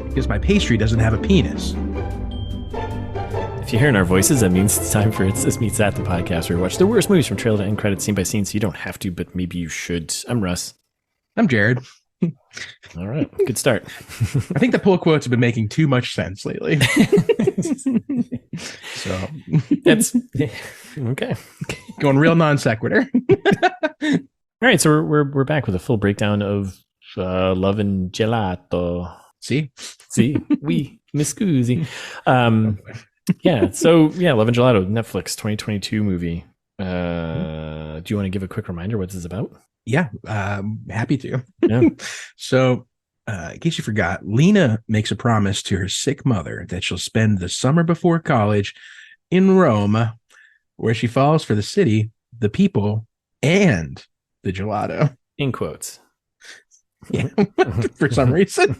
Because my pastry doesn't have a penis. If you're hearing our voices, that means it's time for It's This Meets That, the podcast where we watch the worst movies from trailer to end credits, scene by scene, so you don't have to, but maybe you should. I'm Russ. I'm Jared. All right, good start. I think the pull quotes have been making too much sense lately. So That's okay. Going real non sequitur. All right, so we're back with a full breakdown of Love and Gelato. See, we mi scusi. Yeah, so Love and Gelato, Netflix 2022 movie. Do you want to give a quick reminder what this is about? Yeah, happy to. Yeah. So, in case you forgot, Lena makes a promise to her sick mother that she'll spend the summer before college in Rome, where she falls for the city, the people, and the gelato. In quotes. Yeah, for some reason.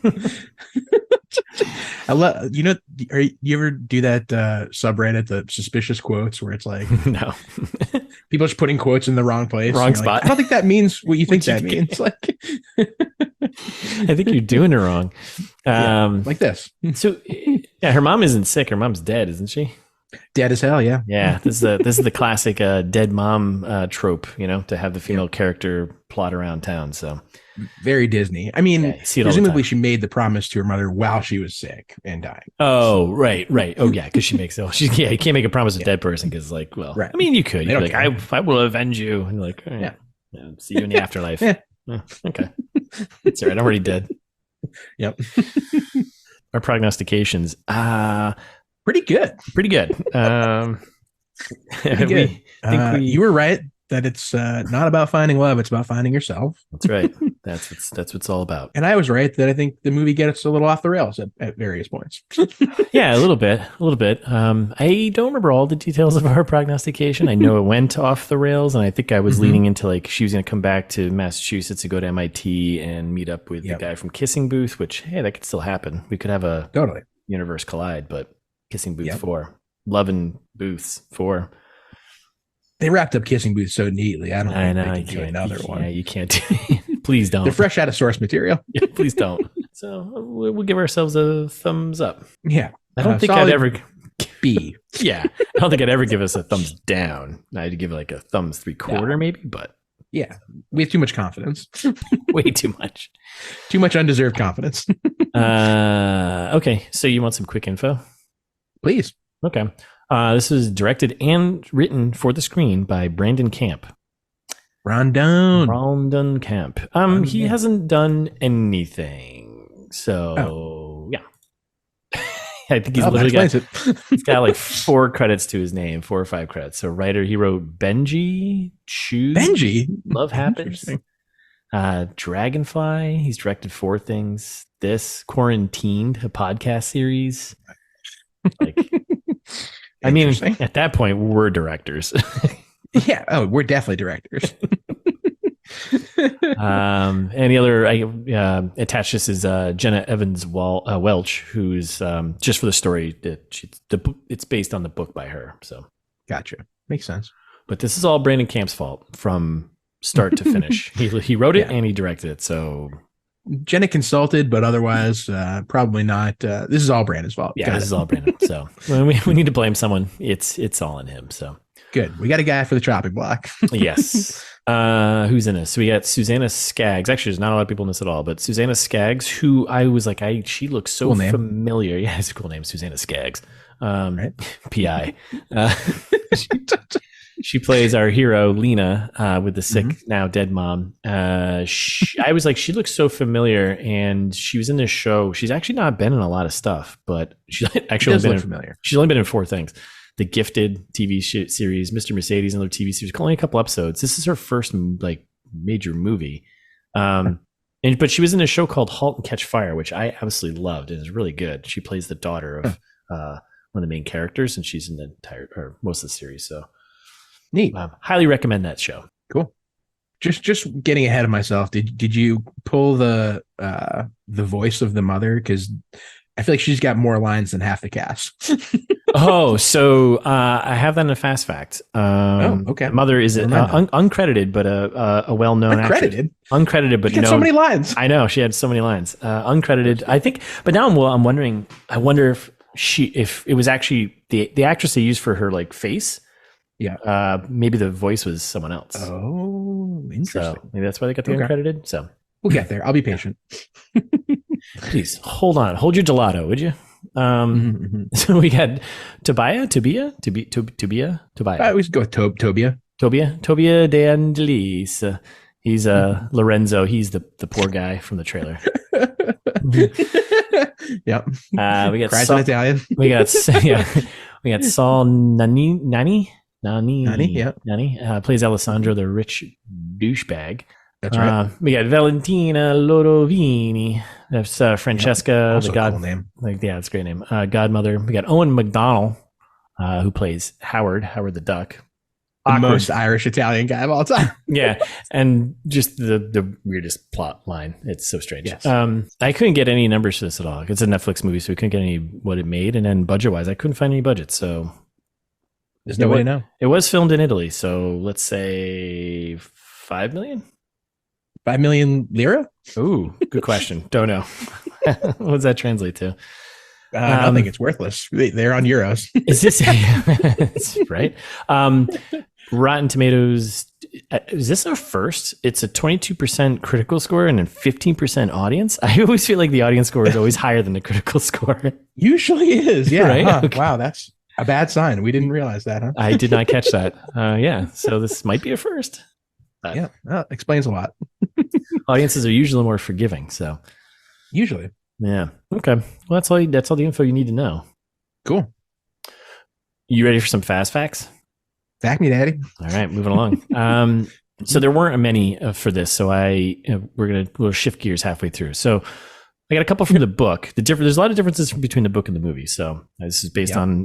I love, you ever do that subreddit, the suspicious quotes, where it's like, No. people just putting quotes in the wrong place, Wrong spot. spot. I don't think that means what you think that means. Like, I think you're doing it wrong. Like this. So, yeah, her mom isn't sick. Her mom's dead, isn't she? Dead as hell. Yeah. Yeah. This is the classic dead mom trope, to have the female character plot around town. So very Disney. I mean, presumably she made the promise to her mother while she was sick and dying. Oh, right. Oh, yeah, because she makes it. You can't make a promise to a dead person because, like, well, right. I mean, you could. You'd be like, I will avenge you. And you're like, yeah, see you in the afterlife. Yeah. Okay. It's all right. I'm already dead. Yep. Our prognostications. Pretty good. Pretty good. Pretty good. You were right that it's not about finding love; it's about finding yourself. That's right. That's what it's all about. And I was right that I think the movie gets a little off the rails at various points. Yeah, a little bit. I don't remember all the details of our prognostication. I know it went off the rails, and I think I was leaning into like she was going to come back to Massachusetts to go to MIT and meet up with the guy from Kissing Booth. Which, hey, that could still happen. We could have a universe collide, but Kissing Booth 4, Love and Booths 4. They wrapped up Kissing Booth so neatly. I don't think they can do another one. Yeah, you can't. Please don't. They're fresh out of source material. Yeah, please don't. So we'll give ourselves a thumbs up. Yeah. I don't think I'd ever B. Yeah. I don't think I'd ever give us a thumbs down. I'd give it like a thumbs 3/4 maybe, but yeah, we have too much confidence. Way too much. Too much undeserved confidence. Okay. So you want some quick info? Please. Okay. This was directed and written for the screen by Brandon Camp. Brandon Camp. He hasn't done anything. So yeah. I think he's literally he's got like 4 credits to his name, 4 or 5 credits. So writer, he wrote Benji, Choose, Love Happens, Dragonfly. He's directed 4 things. This Quarantined, a podcast series. Like, I mean, at that point, we're directors. Yeah. Oh, we're definitely directors. Any other attached to this is Jenna Evans Welch, who's just for the story that it's based on the book by her. So gotcha, makes sense. But this is all Brandon Camp's fault from start to finish. He wrote it and he directed it. So Jenna consulted, but otherwise probably not. This is all Brandon's fault. Yeah, this is all Brandon. So when we need to blame someone, it's all on him. So good. We got a guy for the chopping block. Yes. Who's in this? So we got Susanna Skaggs. Actually, there's not a lot of people in this at all, but Susanna Skaggs, who I was like, she looks so cool familiar. Yeah, it's a cool name, Susanna Skaggs. Right. PI. She plays our hero, Lena, with the sick, now dead mom. I was like, she looks so familiar, and she was in this show. She's actually not been in a lot of stuff, but she's actually only been familiar. She's only been in 4 things. The Gifted TV series, Mr. Mercedes, another TV series, only a couple episodes. This is her first like major movie. But she was in a show called Halt and Catch Fire, which I absolutely loved and is really good. She plays the daughter of one of the main characters, and she's in the entire or most of the series. So neat. Highly recommend that show. Cool. Just getting ahead of myself. Did you pull the voice of the mother? Because I feel like she's got more lines than half the cast. Oh, so I have that in a fast fact. Okay. The mother is uncredited, but a well-known actress. Uncredited, but she had so many lines. I know she had so many lines. Uncredited, I think. But now I'm wondering. I wonder if it was actually the actress they used for her like face. Yeah. Maybe the voice was someone else. Oh, interesting. So maybe that's why they got the uncredited. So we'll get there. I'll be patient. Please hold on. Hold your gelato, would you? So we got Tobia. We should go with Tobia. Tobia De Angelis. He's Lorenzo. He's the poor guy from the trailer. Yep. We got Cries in Italian. We got Saul Nanni. Yeah. Plays Alessandro, the rich douchebag. That's right. We got Valentina Lodovini. That's Francesca, the god. Cool name. It's a great name. Godmother. We got Owen McDonnell, who plays Howard the Duck. The most Irish Italian guy of all time. Yeah, and just the weirdest plot line. It's so strange. Yes. I couldn't get any numbers for this at all. It's a Netflix movie, so we couldn't get any what it made, and then budget wise, I couldn't find any budget. So there's no way to know. It was filmed in Italy, so let's say 5 million. 5 million lira? Ooh, good question. Don't know. What does that translate to? I think it's worthless. They're on euros. Is this right? Rotten Tomatoes. Is this our first? It's a 22% critical score and a 15% audience. I always feel like the audience score is always higher than the critical score. Usually is. Yeah. Right? Huh. Okay. Wow. That's a bad sign. We didn't realize that, huh? I did not catch that. Yeah. So this might be a first. Yeah. Explains a lot. Audiences are usually more forgiving. So usually. Yeah. Okay. Well, that's all the info you need to know. Cool. You ready for some fast facts? Fact me, Daddy. All right, moving along. So there weren't many for this, so we'll shift gears halfway through. So I got a couple from the book. There's a lot of differences between the book and the movie. So this is based on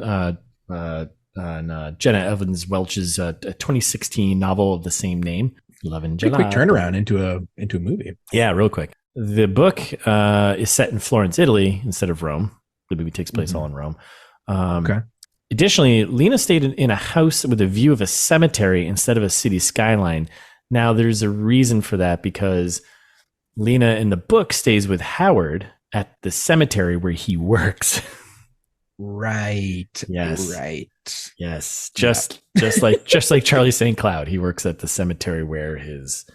Jenna Evans Welch's 2016 novel of the same name, Love and Gelato. Quick turnaround into a movie. Yeah, real quick. The book is set in Florence, Italy, instead of Rome. The movie takes place all in Rome. Okay. Additionally, Lena stayed in a house with a view of a cemetery instead of a city skyline. Now, there's a reason for that because Lena in the book stays with Howard at the cemetery where he works. Right. Yes. Right. Yes. Just like Charlie St. Cloud, he works at the cemetery where his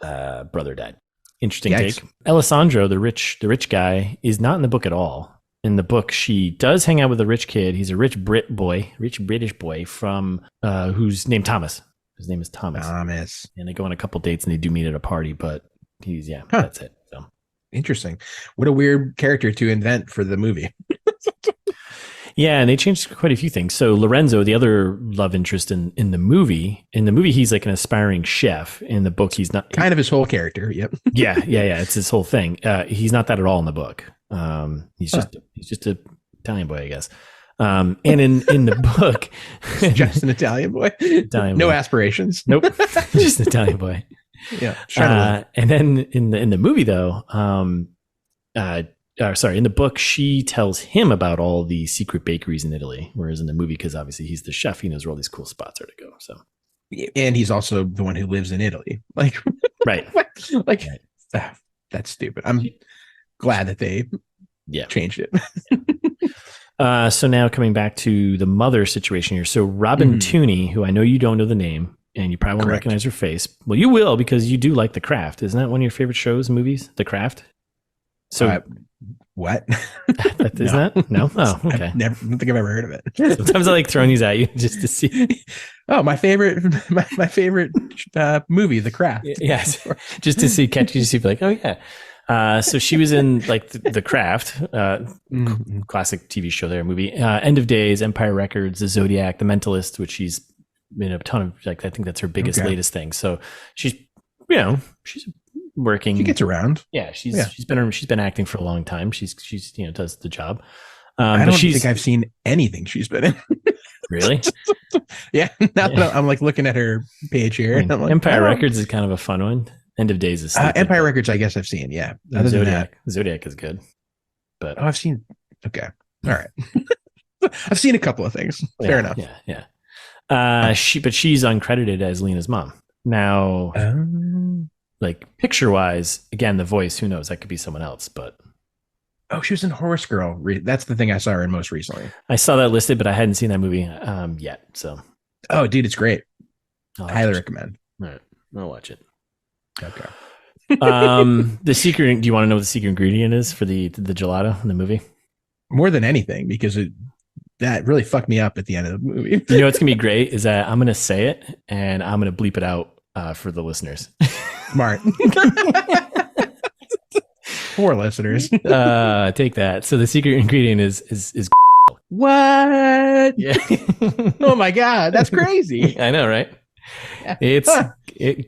brother died. Interesting take. Alessandro, the rich guy, is not in the book at all. In the book, she does hang out with a rich kid. He's a rich British boy from who's named Thomas. His name is Thomas. And they go on a couple dates and they do meet at a party, but that's it. So interesting. What a weird character to invent for the movie. Yeah, and they changed quite a few things. So Lorenzo, the other love interest in the movie, he's like an aspiring chef. In the book, he's not. Kind of his whole character. Yep. Yeah. It's his whole thing. He's not that at all in the book. He's just a Italian boy, I guess. And in the book, just an Italian boy. No aspirations. Nope, just an Italian boy. Yeah. And then in the movie though, in the book, she tells him about all the secret bakeries in Italy, whereas in the movie, because obviously he's the chef, he knows where all these cool spots are to go. So, and he's also the one who lives in Italy. Like, right? That's stupid. I'm glad that they changed it. So now coming back to the mother situation here. So Robin Tooney, who I know you don't know the name, and you probably won't recognize her face. Well, you will because you do like The Craft. Isn't that one of your favorite shows, movies? The Craft. So. What? Isn't that? No? Oh, okay. I don't think I've ever heard of it. Sometimes I like throwing these at you just to see. Oh, my favorite movie, The Craft. Yes. Just to see, catch you to see, like, oh, yeah. So she was in like The Craft, classic TV show there, movie. End of Days, Empire Records, The Zodiac, The Mentalist, which she's in a ton of, like, I think that's her biggest, latest thing. So she's working. She gets around. Yeah, she's been acting for a long time. She's does the job. I don't think I've seen anything she's been in. Really? Yeah. Now that I'm like looking at her page here. And I'm like, Empire Records is kind of a fun one. End of Days is Empire Records. I guess I've seen. Yeah. Other Zodiac. Zodiac is good. But I've seen Okay. All right. I've seen a couple of things. Fair enough. Yeah. She's uncredited as Lena's mom. Now, like picture wise, again, the voice, who knows? That could be someone else, but. Oh, she was in Horse Girl. That's the thing I saw her in most recently. I saw that listed, but I hadn't seen that movie yet. So. Oh, dude, it's great. Highly recommend. All right. I'll watch it. Okay. The secret. Do you want to know what the secret ingredient is for the gelato in the movie? More than anything, because that really fucked me up at the end of the movie. You know what's gonna be great is that I'm gonna say it and I'm gonna bleep it out for the listeners. Smart. Poor listeners. Take that. So the secret ingredient is what? Yeah. Oh my god, that's crazy. I know, right? It's it.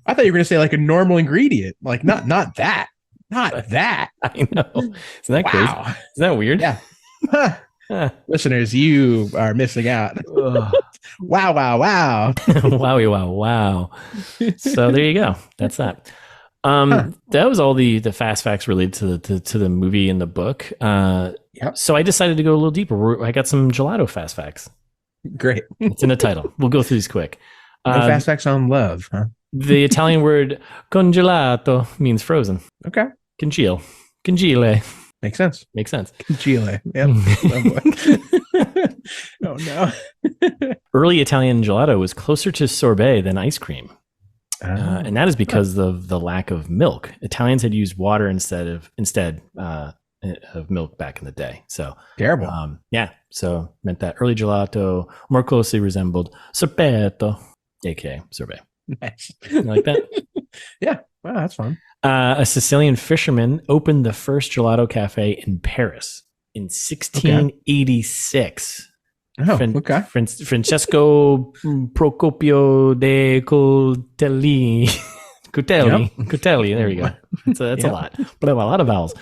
I thought you were gonna say like a normal ingredient, like not that. Not that. I know. Isn't that crazy? Isn't that weird? Yeah. Listeners, you are missing out. Wow. Wowie, wow. So there you go. That's that. That was all the fast facts related to the movie and the book. Yep. So I decided to go a little deeper. I got some gelato fast facts. Great. It's in the title. We'll go through these quick. No fast facts on love, huh? The Italian word congelato means frozen. Okay. Congele. Makes sense. Chile. Yep. Oh no. Early Italian gelato was closer to sorbet than ice cream. And that is because of the lack of milk. Italians had used water instead of milk back in the day. So terrible. So meant that early gelato more closely resembled sorbetto, aka sorbet. Nice. You like that? Yeah. Wow, that's fun. A Sicilian fisherman opened the first gelato cafe in Paris in 1686. Okay. Francesco Procopio de Cutelli. Cutelli. There we go. That's a lot. But a lot of vowels.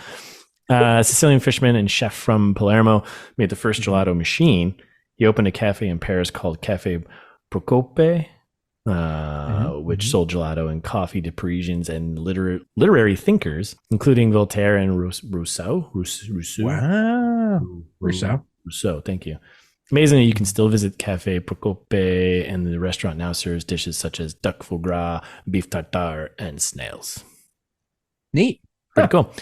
Sicilian fisherman and chef from Palermo made the first gelato machine. He opened a cafe in Paris called Cafe Procope, which sold gelato and coffee to Parisians and literary thinkers, including Voltaire and Rousseau. Wow. Rousseau, thank you. Amazing that you can still visit Cafe Procope, and the restaurant now serves dishes such as duck foie gras, beef tartare, and snails. Neat. Pretty cool.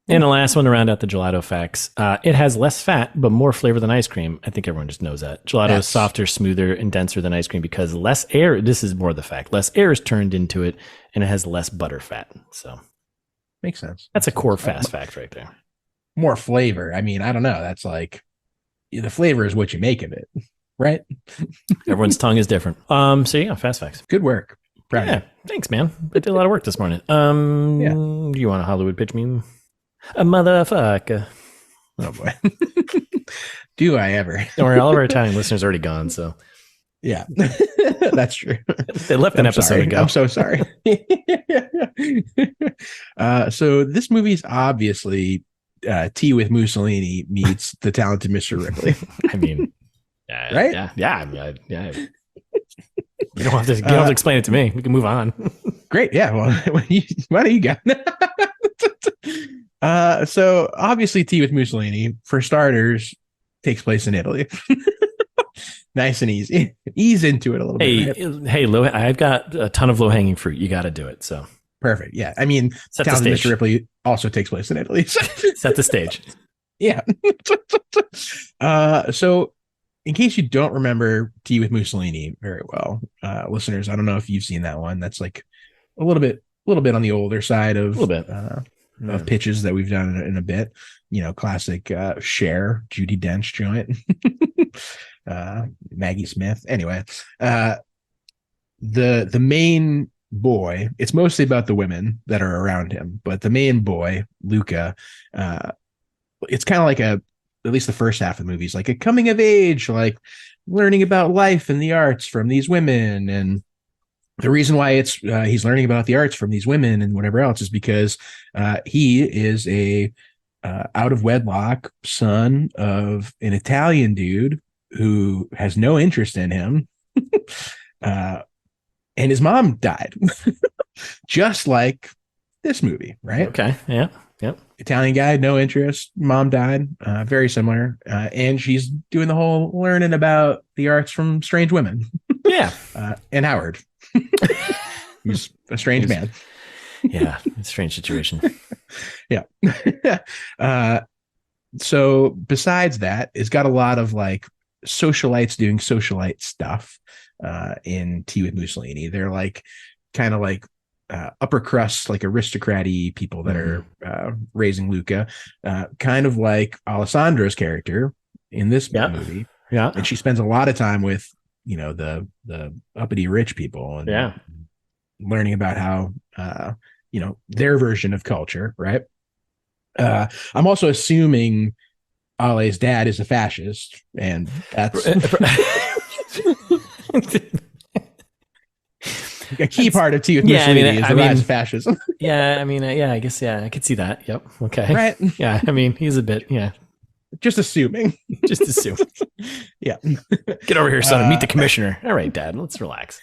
And the last one to round out the gelato facts. It has less fat, but more flavor than ice cream. I think everyone just knows that. Gelato is softer, smoother, and denser than ice cream because less air, this is more the fact, less air is turned into it, and it has less butter fat. So makes sense. That's a core fast fact right there. More flavor. I mean, I don't know. That's like, the flavor is what you make of it, right? Everyone's tongue is different. So yeah, fast facts. Good work. Proud of you. Thanks, man. I did a lot of work this morning. Do you want a Hollywood pitch me? A motherfucker. Oh boy. Do I ever? Don't worry, all of our Italian listeners are already gone, so yeah. That's true. They left an episode ago. I'm so sorry. So this movie's obviously Tea with Mussolini meets The Talented Mr. Ripley. I mean, right? Yeah. You don't have to explain it to me. We can move on. Great. Yeah. Well, why don't you go? So obviously Tea with Mussolini, for starters, takes place in Italy. Nice and easy. Ease into it a little bit. Hey, I've got a ton of low-hanging fruit. You got to do it. So perfect. Yeah. I mean, Talented Mr. Ripley also takes place in Italy. Set the stage. Yeah. So in case you don't remember Tea with Mussolini very well, listeners, I don't know if you've seen that one. That's like a little bit on the older side of of pitches that we've done in a bit. You know, classic Cher, Judi Dench joint, Maggie Smith. Anyway, the main boy, it's mostly about the women that are around him, but the main boy, Luca, it's kind of like at least the first half of the movie is like a coming of age, like learning about life and the arts from these women. And the reason why it's he's learning about the arts from these women and whatever else is because he is a out of wedlock son of an Italian dude who has no interest in him. And his mom died, just like this movie, right? Okay. Yeah. Yep. Italian guy, no interest. Mom died. Very similar. And she's doing the whole learning about the arts from strange women. Yeah. And Howard, who's a strange man. Yeah, it's a strange situation. Yeah. So besides that, it's got a lot of like socialites doing socialite stuff in Tea with Mussolini. They're like kind of like upper crust, like aristocraty people that are raising Luca, kind of like Alessandro's character in this movie. Yeah. And she spends a lot of time with, the uppity rich people and learning about how, their version of culture. Right. I'm also assuming Ale's dad is a fascist, and that's a key part of Tea with Mussolini is the rise of fascism. I guess, I could see that. Yep. Okay. Right. Yeah. He's a bit, Just assuming. Just assume. Yeah. Get over here, son, and meet the commissioner. All right, Dad, let's relax.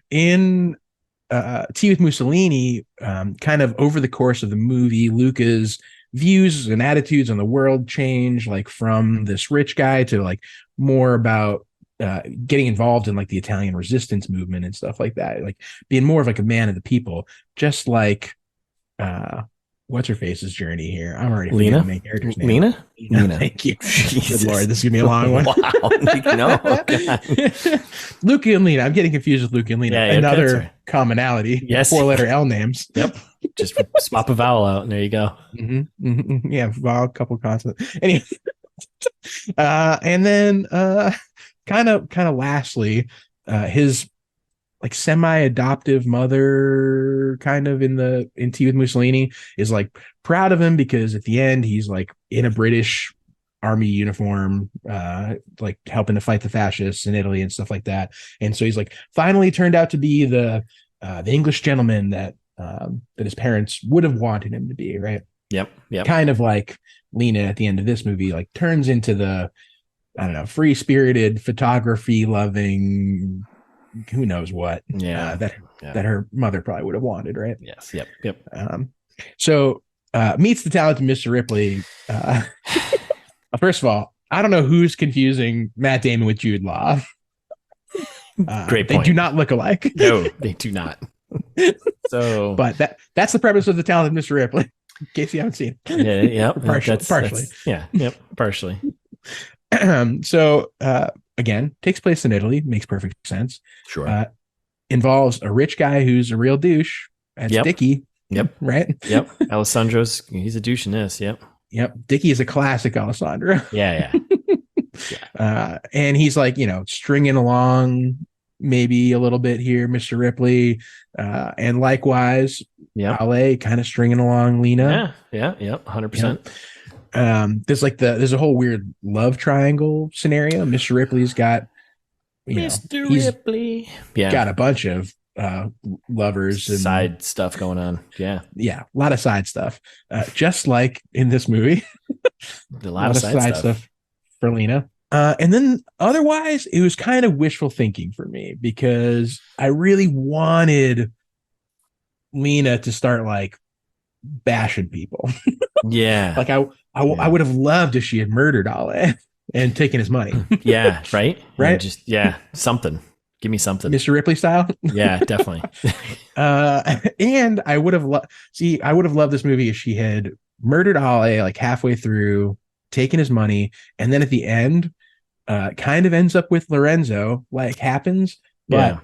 In Tea with Mussolini, kind of over the course of the movie, Luca's views and attitudes on the world change, like from this rich guy to like more about getting involved in like the Italian resistance movement and stuff like that, like being more of like a man of the people, just like what's her face's journey here. I'm already Lena. The main character's name. Lena. Thank you. Jesus. Good Lord, this is gonna be a long one. Wow. No. Luca and Lena. I'm getting confused with Luca and Lena. Yeah, Another commonality. Yes. 4-letter L names. Yep. Just swap a vowel out, and there you go. Yeah, vowel, couple consonants. Anyway, and then kind of lastly, his like semi-adoptive mother, kind of in Tea with Mussolini, is like proud of him because at the end he's like in a British army uniform, like helping to fight the fascists in Italy and stuff like that. And so he's like finally turned out to be the English gentleman that his parents would have wanted him to be, right? Yep. Kind of like Lena at the end of this movie, like turns into the, I don't know, free-spirited, photography-loving, who knows what, that her mother probably would have wanted, right? Yes. Yep. So meets the talented Mr. Ripley. First of all, I don't know who's confusing Matt Damon with Jude Law. Great point. They do not look alike. No, they do not. So, but that's the premise of the talented Mr. Ripley. In case you haven't seen it. Yeah. Partially. Partially. So again, takes place in Italy, makes perfect sense. Sure. Involves a rich guy who's a real douche. That's Dickie. Yep. Right. Yep. He's a douche in this. Yep. Dickie is a classic Alessandro. Yeah. And he's like, stringing along maybe a little bit here, Mr. Ripley. And likewise, Ale kind of stringing along Lena. Yeah. 100%. There's a whole weird love triangle scenario. Mr. Ripley's got Mr. Ripley. Yeah. Got a bunch of lovers and side stuff going on. Yeah. A lot of side stuff. Just like in this movie. A lot of side stuff for Lena. And then otherwise, it was kind of wishful thinking for me because I really wanted Lena to start like bashing people. Yeah. Like I would have loved if she had murdered Ale and taken his money. Yeah. Right. Right. Just something. Give me something. Mr. Ripley style. Yeah, definitely. And I would have loved this movie if she had murdered Ale like halfway through, taken his money, and then at the end, kind of ends up with Lorenzo, like happens, but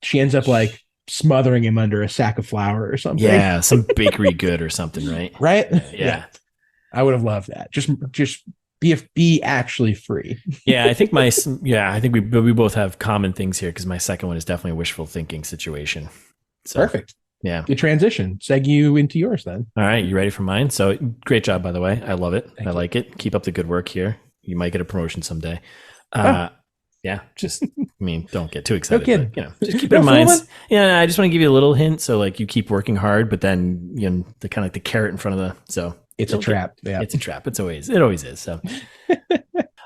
she ends up like smothering him under a sack of flour or something. Yeah, some bakery good or something, right? Right? Yeah. I would have loved that. Just be actually free. Yeah, I think I think we both have common things here because my second one is definitely a wishful thinking situation. So, perfect. Yeah. Good transition. Seg you into yours then. All right. You ready for mine? So great job, by the way. I love it. Thank I you. like it. Keep up the good work here. You might get a promotion someday. Yeah. Just, don't get too excited. No but, just keep it in mind. Yeah. I just want to give you a little hint. So like you keep working hard, but then, the kind of like the carrot in front of so it's a trap. Yeah. It's a trap. It always is. So,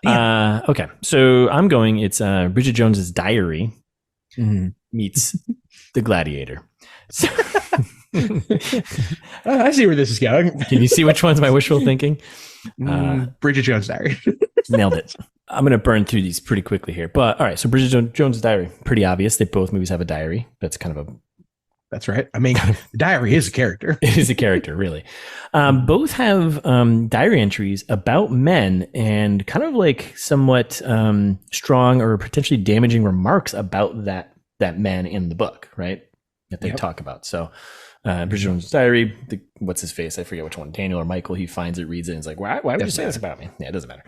okay. So I'm going, it's Bridget Jones's Diary meets The Gladiator. So, I see where this is going. Can you see which one's my wishful thinking? Bridget Jones' Diary. Nailed it. I'm going to burn through these pretty quickly here. But all right, so Bridget Jones' Diary, pretty obvious that both movies have a diary. That's kind of a... That's right. I mean, the diary is a character. It is a character, really. Both have diary entries about men and kind of like somewhat strong or potentially damaging remarks about that man in the book, right? That they talk about. So Bridget Jones' Diary, what's his face? I forget which one, Daniel or Michael. He finds it, reads it, and is like, why would you say this about me? Yeah, it doesn't matter.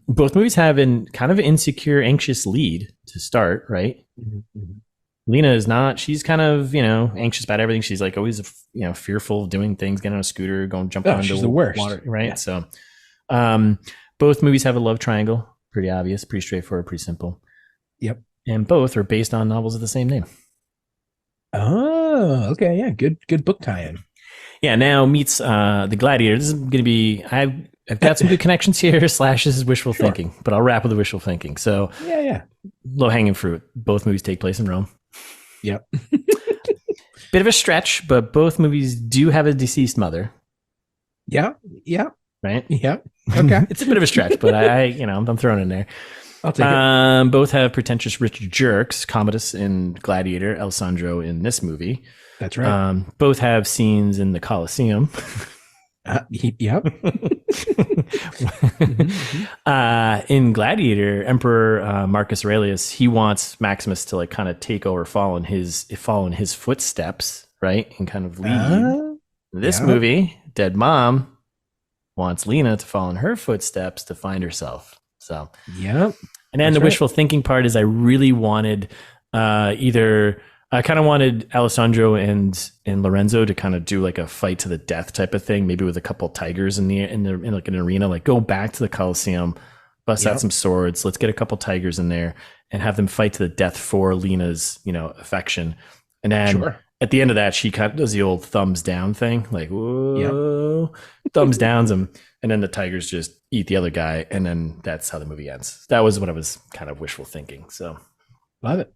Both movies have an kind of insecure, anxious lead to start, right? Mm-hmm. Lena is not. She's kind of, anxious about everything. She's like always, fearful of doing things, getting on a scooter, jumping into she's the worst. Water, right? Yeah. So both movies have a love triangle. Pretty obvious, pretty straightforward, pretty simple. Yep. And both are based on novels of the same name. Oh, okay. Yeah. Good book tie-in. Yeah. Now meets The Gladiator. This is going to be, I've got some good connections here. / this is wishful thinking, but I'll wrap with the wishful thinking. So yeah. Low hanging fruit. Both movies take place in Rome. Yep. Bit of a stretch, but both movies do have a deceased mother. Yeah. Right? Yeah. Okay. It's a bit of a stretch, but I'm throwing it in there. I'll take it. Both have pretentious rich jerks, Commodus in Gladiator, Alessandro in this movie. That's right. Both have scenes in the Colosseum. Yep. In Gladiator, Emperor Marcus Aurelius, he wants Maximus to like kind of take over, follow in his footsteps, right, and kind of lead. This movie, Dead Mom, wants Lena to follow in her footsteps to find herself. So, yep. And then the wishful thinking part is I really wanted I kind of wanted Alessandro and Lorenzo to kind of do like a fight to the death type of thing, maybe with a couple tigers in like an arena, like go back to the Colosseum, bust out some swords. Let's get a couple tigers in there and have them fight to the death for Lena's, affection. And then at the end of that, she kind of does the old thumbs down thing, like, whoa, thumbs downs him. And then the tigers just eat the other guy. And then that's how the movie ends. That was what I was kind of wishful thinking. So love it.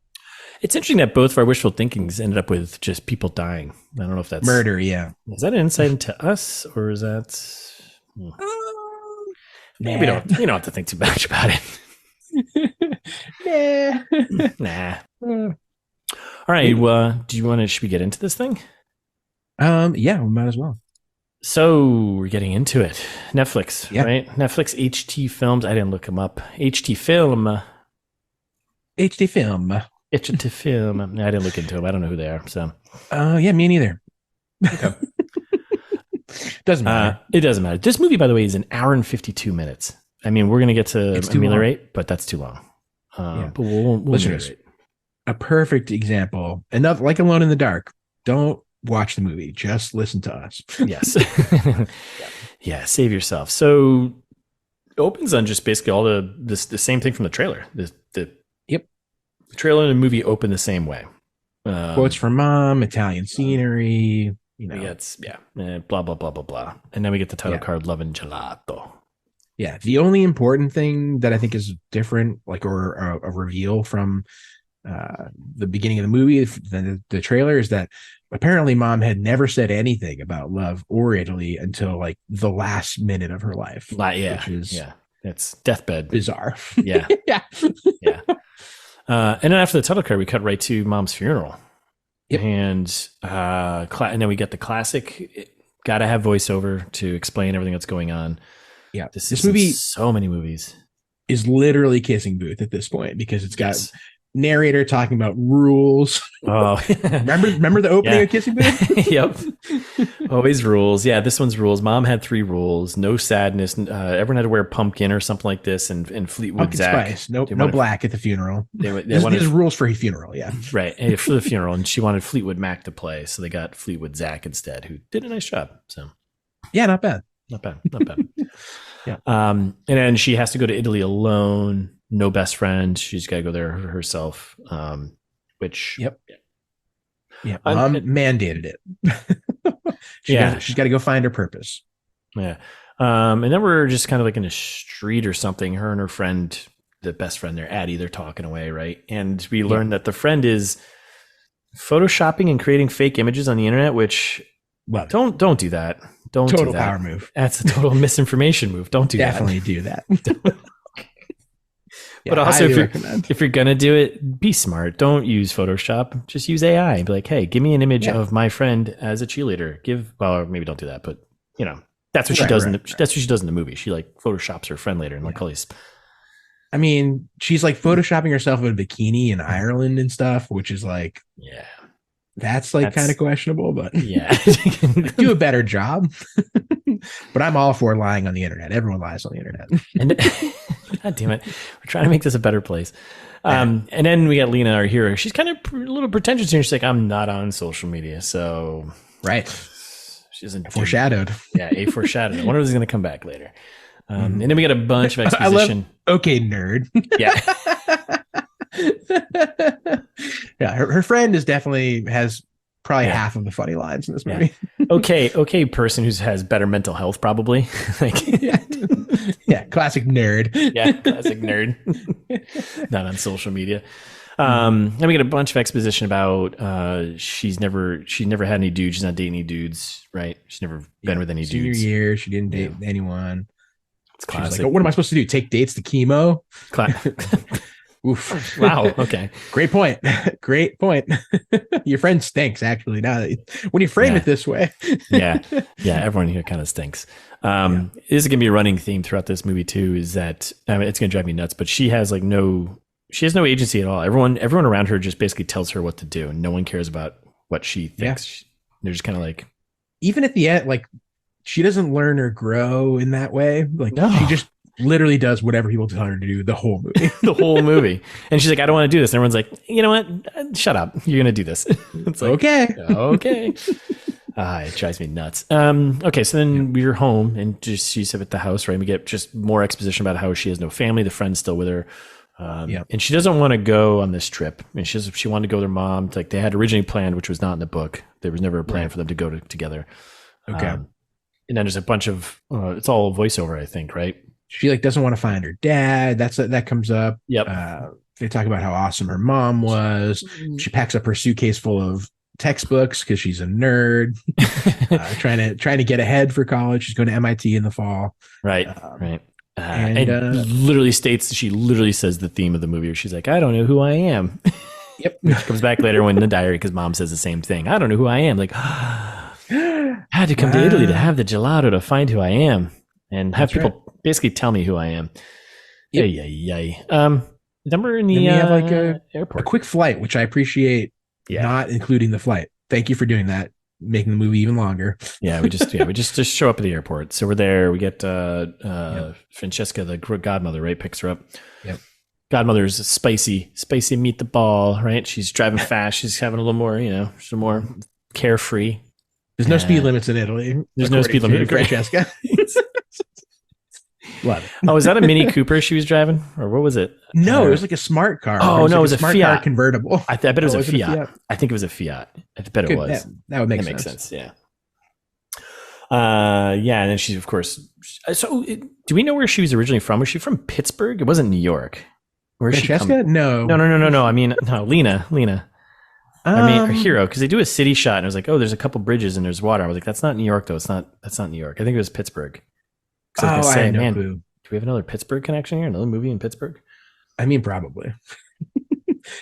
It's interesting that both of our wishful thinkings ended up with just people dying. I don't know if that's murder. Yeah. Is that an insight into us, or is that? Maybe we don't have to think too much about it. Nah. All right. Well, should we get into this thing? Yeah, we might as well. So we're getting into it. Netflix, right? Netflix HT Films. I didn't look them up. HT Film. HT Film. HT Film. I didn't look into them. I don't know who they are. So. Yeah, me neither. Okay. Doesn't matter. It doesn't matter. This movie, by the way, is an hour and 52 minutes. I mean, we're gonna get to ameliorate, but that's too long. But we'll ameliorate. A perfect example. Another like Alone in the Dark. Don't watch the movie. Just listen to us. Yes. Yeah. Save yourself. So it opens on just basically all the same thing from the trailer. The trailer and the movie open the same way. Quotes from Mom, Italian scenery. It's blah blah blah blah blah, and then we get the title card, Love and Gelato. Yeah. The only important thing that I think is different, or a reveal from the beginning of the movie, the trailer, is that apparently Mom had never said anything about love or Italy until like the last minute of her life. Which is it's deathbed bizarre. Yeah. Yeah. And then after the title card, we cut right to Mom's funeral. Yep. And then we get the classic, gotta have voiceover to explain everything that's going on. Yeah. This movie, so many movies, is literally Kissing Booth at this point, because it's got narrator talking about rules. Oh, remember the opening of Kissing Booth? Yep. Always rules. Yeah, this one's rules. Mom had 3 rules: no sadness. Everyone had to wear pumpkin or something like this, and Fleetwood pumpkin Zach. Spice. No black at the funeral. There's rules for a funeral. Yeah, right. For the funeral, and she wanted Fleetwood Mac to play, so they got Fleetwood Zach instead, who did a nice job. So, yeah, not bad. Yeah. And then she has to go to Italy alone. No best friend. She's got to go there herself. Which Mom mandated it. She's got to go find her purpose. Yeah. And then we're just kind of like in a street or something. Her and her friend, the best friend there, Addie, they're talking away, right? And we learn that the friend is Photoshopping and creating fake images on the internet, which don't do that. Don't total do that. Power move. That's a total misinformation move. Don't do Definitely that. do that. But also, if you're gonna do it, be smart. Don't use Photoshop. Just use AI. Be like, hey, give me an image of my friend as a cheerleader. Well, maybe don't do that, but that's what she does. That's what she does in the movie. She like Photoshops her friend later and like all these. I mean, she's like Photoshopping herself in a bikini in Ireland and stuff, which is like, that's kind of questionable, but do a better job. But I'm all for lying on the internet. Everyone lies on the internet. And God damn it, we're trying to make this a better place. And then we got Lena, our hero. She's kind of a little pretentious here. She's like, I'm not on social media, so she doesn't foreshadowed. A foreshadowed. I wonder if it's going to come back later. And then we got a bunch of exposition. Okay, nerd. Yeah. Her friend has probably half of the funny lines in this movie. Okay, person who has better mental health, probably. Classic nerd. Classic nerd. Not on social media. Then we get a bunch of exposition about she's never had any dudes. She's not dating any dudes, right? She's never been with any dudes. Senior year, she didn't date anyone. It's classic. Like, what am I supposed to do? Take dates to chemo? Oof. Wow. Okay. Great point. Great point. Your friend stinks, actually. Now, when you frame it this way. Everyone here kind of stinks. This is gonna be a running theme throughout this movie too. Is that it's gonna drive me nuts? But she has no agency at all. Everyone around her just basically tells her what to do, and no one cares about what she thinks. They're just kind of like, even at the end, like she doesn't learn or grow in that way. Like she just literally does whatever people tell her to do the whole movie. And she's like, I don't want to do this. And everyone's like, you know what? Shut up. You're going to do this. It's like, okay. It drives me nuts. Okay. So then we're home and she's at the house, right? We get just more exposition about how she has no family. The friend's still with her. And she doesn't want to go on this trip. And she wanted to go with her mom. Like they had originally planned, which was not in the book. There was never a plan for them to go together. Okay. And then there's a bunch of, it's all voiceover, I think, right? She like doesn't want to find her dad. That comes up. Yep. They talk about how awesome her mom was. She packs up her suitcase full of textbooks because she's a nerd, trying to get ahead for college. She's going to MIT in the fall. Right. And literally states, she literally says the theme of the movie where she's like, I don't know who I am. Yep. Which comes back later when in the diary because mom says the same thing. I don't know who I am. Like, had to come to Italy to have the gelato to find who I am and have people basically tell me who I am. Yay. Then we're in the have like airport. A quick flight, which I appreciate not including the flight. Thank you for doing that, making the movie even longer. We just show up at the airport. So we're there. We get Francesca, the godmother, right, picks her up. Yep. Godmother's spicy meatball, right? She's driving fast. She's having a little more, some more carefree. There's no speed limits in Italy. There's no speed limit. Francesca. Love it. Oh, is that a Mini Cooper she was driving, or what was it? No, it was like a smart car. Oh, it was a smart Fiat car convertible. I bet it was a Fiat. I think it was a Fiat. I bet it was. That would make sense. Yeah. And then she's of course. So, do we know where she was originally from? Was she from Pittsburgh? It wasn't New York. Where's Francesca? No. I mean, no, Lena. I mean, her hero, because they do a city shot, and I was like, oh, there's a couple bridges and there's water. I was like, that's not New York, though. That's not New York. I think it was Pittsburgh. I had no clue. Do we have another Pittsburgh connection here? Another movie in Pittsburgh? I mean, probably.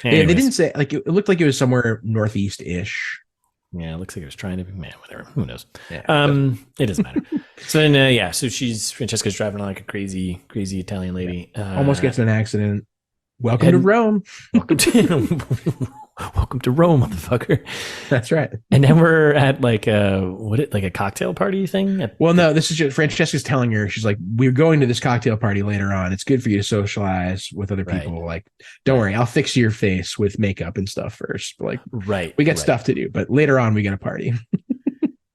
They didn't say, like, it looked like it was somewhere northeast-ish. Yeah, it looks like it was trying to be, whatever. Who knows? Yeah, it doesn't matter. So then, so Francesca's driving on like a crazy Italian lady. Almost gets in an accident. Welcome to Rome. Welcome to Rome, motherfucker. That's right. And then we're at like a cocktail party thing. No, this is just Francesca's telling her, she's like, we're going to this cocktail party later on. It's good for you to socialize with other people. Like, don't worry, I'll fix your face with makeup and stuff first. Like, we got stuff to do, but later on we got a party.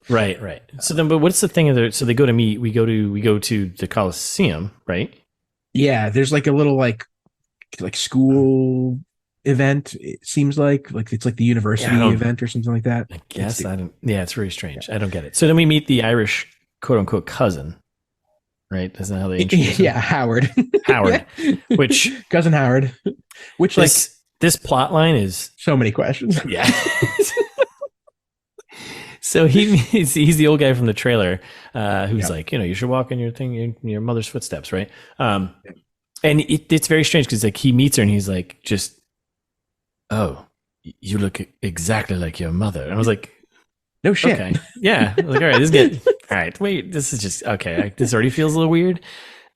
Right. So then, but what's the thing? So they go to meet. We go to the Coliseum, right? Yeah, there's like a little like school event. It seems like it's like the university event or something like that. I guess I don't. Yeah, it's very strange. I don't get it. So then we meet the Irish quote unquote cousin, right? Isn't that how they introduce him? Howard. Which cousin Howard, which This plot line is so many questions. Yeah. So he's the old guy from the trailer who's like, you should walk in your mother's footsteps, right? And it's very strange because like he meets her and he's like, just, oh, you look exactly like your mother. And I was like, no shit. Okay. Yeah. I was like, all right, this is good. All right, wait, this is just okay. This already feels a little weird.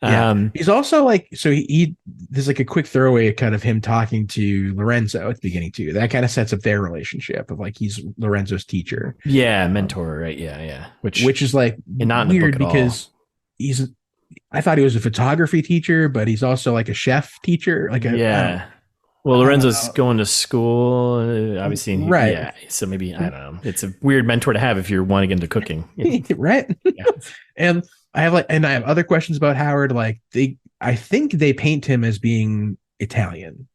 Yeah. He's also like, so he there's like a quick throwaway kind of him talking to Lorenzo at the beginning too. That kind of sets up their relationship of like he's Lorenzo's teacher. Yeah, mentor, right? Yeah. Which is like not weird because I thought he was a photography teacher, but he's also like a chef teacher. Like well, Lorenzo's going to school, obviously, right? Yeah, so maybe I don't know. It's a weird mentor to have if you're wanting to get into cooking, right? Yeah. And I have other questions about Howard. Like I think they paint him as being Italian.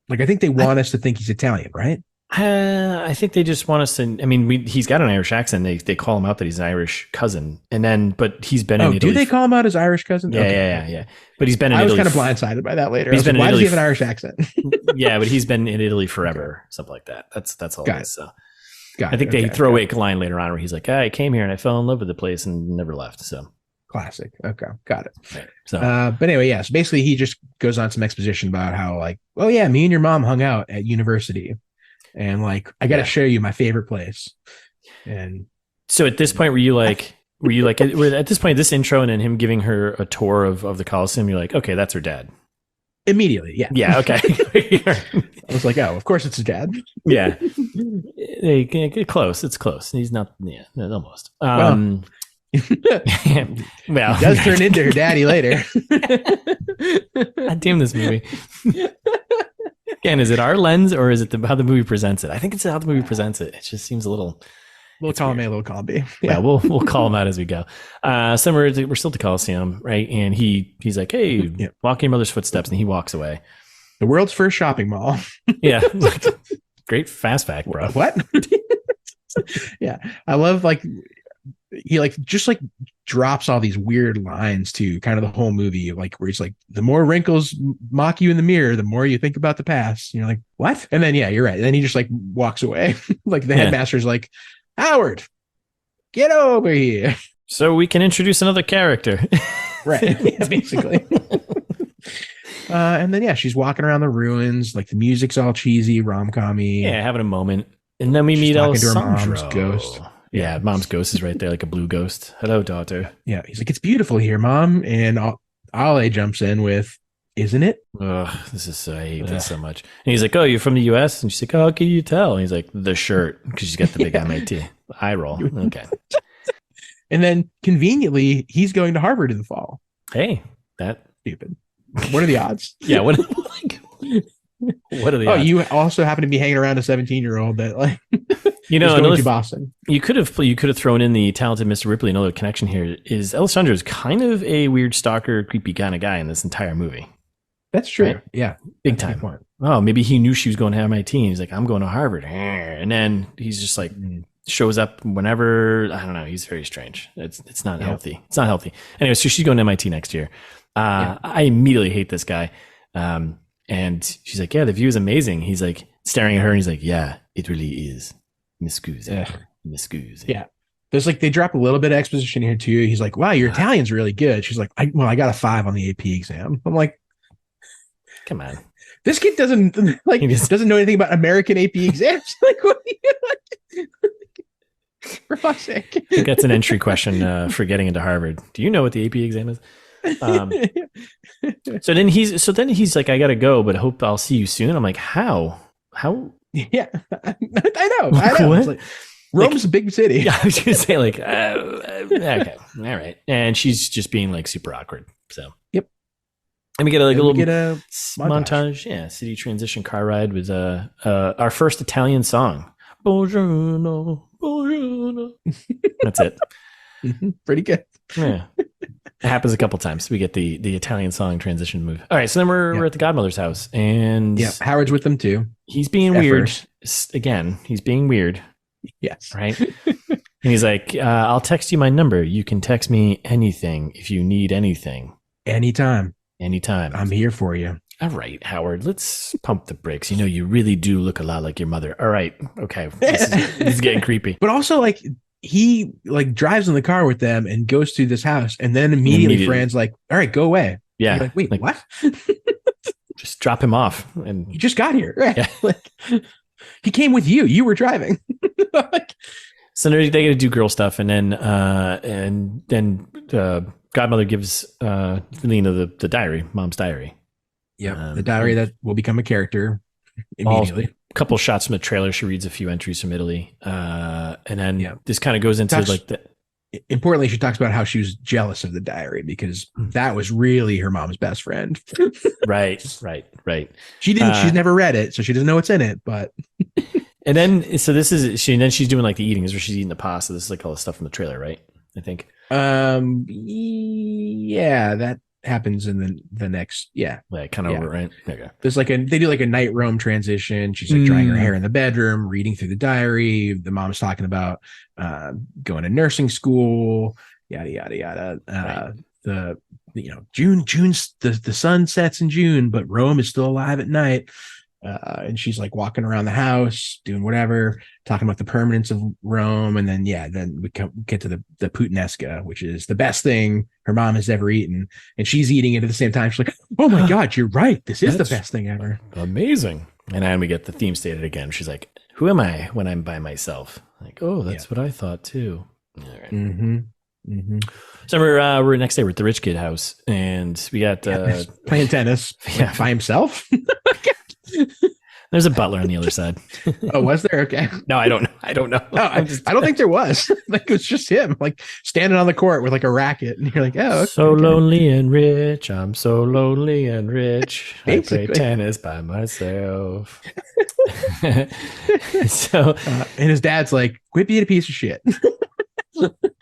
Like I think they want us to think he's Italian, right? I think they just want us to. I mean, he's got an Irish accent. They call him out that he's an Irish cousin, and then but he's been in Italy. Do they call him out as Irish cousin? Yeah. But he's been in Italy. I was kind of blindsided by that later. He's been like, why does he have an Irish accent? Yeah, but he's been in Italy forever, something like that. That's all it is. So I think they throw away a line later on where he's like, I came here and I fell in love with the place and never left. So classic. Okay, got it. Right. So, but anyway, yeah. So basically, he just goes on some exposition about how like, oh yeah, me and your mom hung out at university. And like, I got to show you my favorite place. And so at this point, were you like at this point, this intro and then him giving her a tour of the Coliseum, you're like, okay, that's her dad. Immediately. Yeah. Yeah. Okay. I was like, oh, of course it's his dad. Yeah. They get close. It's close. He's not. Yeah. Almost. Well, he does turn into her daddy later. I damn this movie. Again, is it our lens or is it how the movie presents it? I think it's how the movie presents it. It just seems a little column A, a little column B. Yeah, we'll call them out as we go. So we're still at the Coliseum, right? And he's like, hey, walk in your mother's footsteps, and he walks away. The world's first shopping mall. Yeah. Great fast fact, bro. What? Yeah. I love like he like just like drops all these weird lines to kind of the whole movie, like where he's like, the more wrinkles mock you in the mirror, the more you think about the past. You're like, what? And then you're right. And then he just like walks away. Like the headmaster's like, Howard, get over here. So we can introduce another character. Right. Yeah, basically. And then she's walking around the ruins, like the music's all cheesy, rom-com-y. Yeah, having a moment. And then we meet Alessandro. Mom's ghost. Yeah, mom's ghost is right there, like a blue ghost. Hello, daughter. Yeah, he's like, it's beautiful here, mom. And Ale jumps in with, isn't it? Ugh, I hate this so much. And he's like, oh, you're from the U.S.? And she's like, oh, how can you tell? And he's like, the shirt, because she's got the big MIT. Eye roll. Okay. And then conveniently, he's going to Harvard in the fall. Hey, that stupid. What are the odds? Yeah. What are the odds? You also happen to be hanging around a 17-year-old that like going to Boston. You could have thrown in the talented Mr. Ripley. Another connection here is Alessandro is kind of a weird stalker, creepy kind of guy in this entire movie. That's true. Right? Yeah, big time. Oh, maybe he knew she was going to MIT. And he's like, I'm going to Harvard, and then he's just like shows up whenever. I don't know. He's very strange. It's not healthy. It's not healthy. Anyway, so she's going to MIT next year. I immediately hate this guy. And she's like, yeah, the view is amazing. He's like staring at her and he's like, yeah, it really is. Miss Goose. Yeah. There's like, they drop a little bit of exposition here too. He's like, wow, your Italian's really good. She's like, I got a 5 on the AP exam. I'm like, come on. This kid doesn't know anything about American AP exams. Like, what are you like? For fuck's sake. I think that's an entry question for getting into Harvard. Do you know what the AP exam is? So then he's like, I gotta go, but I hope I'll see you soon. I'm like, how? Yeah, I know. It's like, Rome's a big city. Yeah, I was gonna say like, okay, all right. And she's just being like super awkward. So yep. And we get a little montage. Yeah, city transition car ride with our first Italian song. Buongiorno, buongiorno. That's it. Pretty good. Yeah. It happens a couple times. We get the Italian song transition move. All right, so then we're at the godmother's house, and Howard's with them too. He's being weird again. He's being weird. Yes, right. And he's like, "I'll text you my number. You can text me anything if you need anything, anytime. I'm here for you." All right, Howard, let's pump the brakes. You really do look a lot like your mother. All right. Okay. This is getting creepy. But also, like, he like drives in the car with them and goes to this house, and then immediately Fran's like, all right, go away. Yeah. You're like, wait, what? Just drop him off. And he just got here. Right? Yeah. Like, he came with you. You were driving. Like, so they got to do girl stuff, and then Godmother gives Lena the diary, Mom's diary. Yeah, the diary that will become a character immediately. A couple shots from the trailer. She reads a few entries from Italy, and then this kind of goes into Importantly, she talks about how she was jealous of the diary because that was really her mom's best friend. Right. She's never read it, so she doesn't know what's in it. But and then she's doing like the eating is where she's eating the pasta. This is like all the stuff from the trailer, right? I think. Yeah, that happens in the next. Yeah, like kind of over, right? Okay. There's like they do like a night roam transition. She's like drying her hair in the bedroom, reading through the diary. The mom's talking about going to nursing school, yada yada yada. Right. June's the sun sets in June, but Rome is still alive at night. And she's like walking around the house, doing whatever, talking about the permanence of Rome. And then we get to the puttanesca, which is the best thing her mom has ever eaten. And she's eating it at the same time. She's like, oh my God, you're right. This is the best thing ever. Amazing. And then we get the theme stated again. She's like, who am I when I'm by myself? Like, oh, that's what I thought too. All right. Mm-hmm. So we're next day. We're at the rich kid house, and we got playing tennis by himself. There's a butler on the other side. Oh, was there? Okay. No, I don't know. I don't know. No, I don't think there was. Like it was just him, like standing on the court with like a racket, and you're like, oh, okay, so lonely and rich. I'm so lonely and rich. I play tennis by myself. So, and his dad's like, quit being a piece of shit.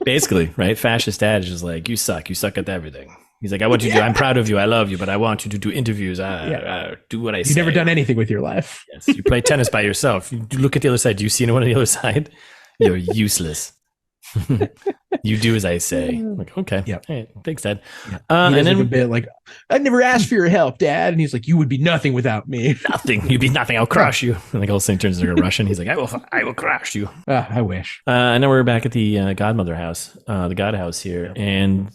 Basically, right? Fascist dad is just like, you suck. You suck at everything. He's like, I want you to do, I'm proud of you. I love you, but I want you to do interviews. Do what I say. You've never done anything with your life. Yes, you play tennis by yourself. You look at the other side. Do you see anyone on the other side? You're useless. You do as I say. I'm like, okay. Yeah. Hey, thanks, Dad. Yeah. And then like a bit like, I never asked for your help, Dad. And he's like, you would be nothing without me. Nothing. You'd be nothing. I'll crush you. And like all of a sudden turns into a Russian. He's like, I will crush you. I wish. And then we're back at the godmother house, the god house here. And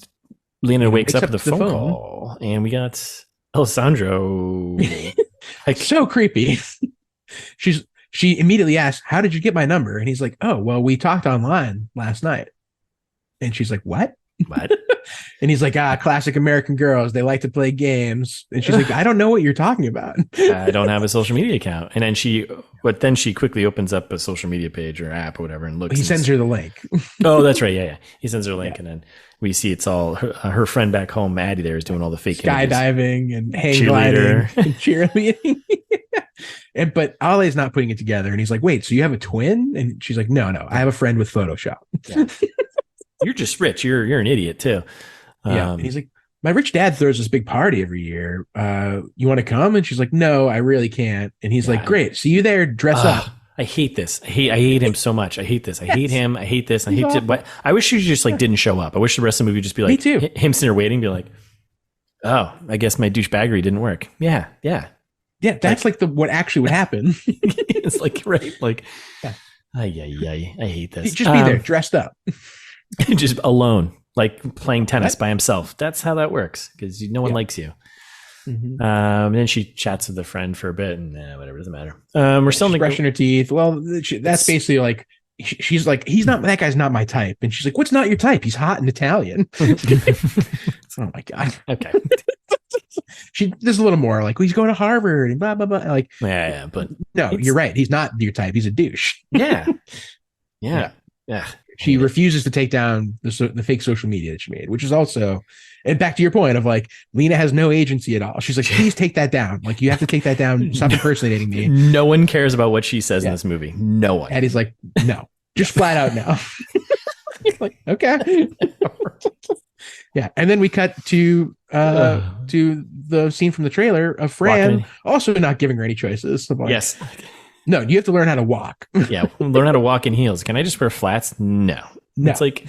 Lena wakes up with a phone call, and we got Alessandro. Like so creepy. She immediately asks, how did you get my number? And he's like, oh, well, we talked online last night. And she's like, what? And he's like, classic American girls. They like to play games. And she's like, I don't know what you're talking about. I don't have a social media account. And then she quickly opens up a social media page or app or whatever and looks. He sends her the link. Oh, that's right. Yeah. He sends her a link. And then we see it's all her friend back home, Maddie, there is doing all the fake skydiving and hang gliding and cheerleading. But Ollie's not putting it together. And he's like, wait, so you have a twin? And she's like, no, I have a friend with Photoshop. Yeah. You're just rich. You're an idiot too. Yeah. And he's like, my rich dad throws this big party every year. You want to come? And she's like, no, I really can't. And he's like, great. See you there. Dress up. I hate this. I hate him so much. I hate this. I hate him. I hate this. I hate it. But I wish she just like didn't show up. I wish the rest of the movie would just be like, me too. Him sitting there waiting, be like, oh, I guess my douchebaggery didn't work. Yeah. That's like what actually would happen. It's like, right. Like, I hate this. Just be there dressed up. Just alone, like playing tennis by himself. That's how that works because no one likes you. Mm-hmm. And then she chats with a friend for a bit and whatever, doesn't matter. We're still brushing her teeth. Well, that's basically like, she's like, that guy's not my type. And she's like, what's not your type? He's hot and Italian. Oh my God. Okay. There's a little more like, well, he's going to Harvard and blah, blah, blah. Like, yeah, but no, you're right. He's not your type. He's a douche. Yeah. She refuses to take down the fake social media that she made, which is also, and back to your point of like, Lena has no agency at all. She's like, please take that down. Like, you have to take that down. Stop impersonating me. No one cares about what she says in this movie. No one. And he's like, no, just flat out no. Like, okay. Yeah. And then we cut to the scene from the trailer of Fran also not giving her any choices. Like, yes. No, you have to learn how to walk. Yeah, learn how to walk in heels. Can I just wear flats? No. It's like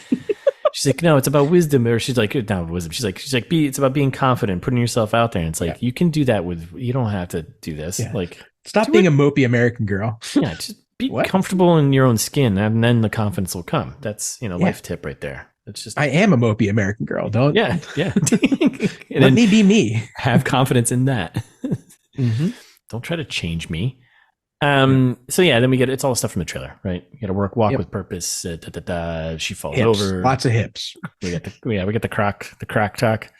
She's like, no, it's about wisdom. Or she's like, not wisdom. She's like, it's about being confident, putting yourself out there. And it's like, you can do that you don't have to do this. Yeah. Like, stop being a mopey American girl. Yeah, just be comfortable in your own skin, and then the confidence will come. That's life tip right there. It's just I am a mopey American girl. Don't yeah. Let me be me. Have confidence in that. Mm-hmm. Don't try to change me. So yeah, then we get it's all the stuff from the trailer, right? You got to walk with purpose. She falls hips. over. Lots of hips. We get the crack talk.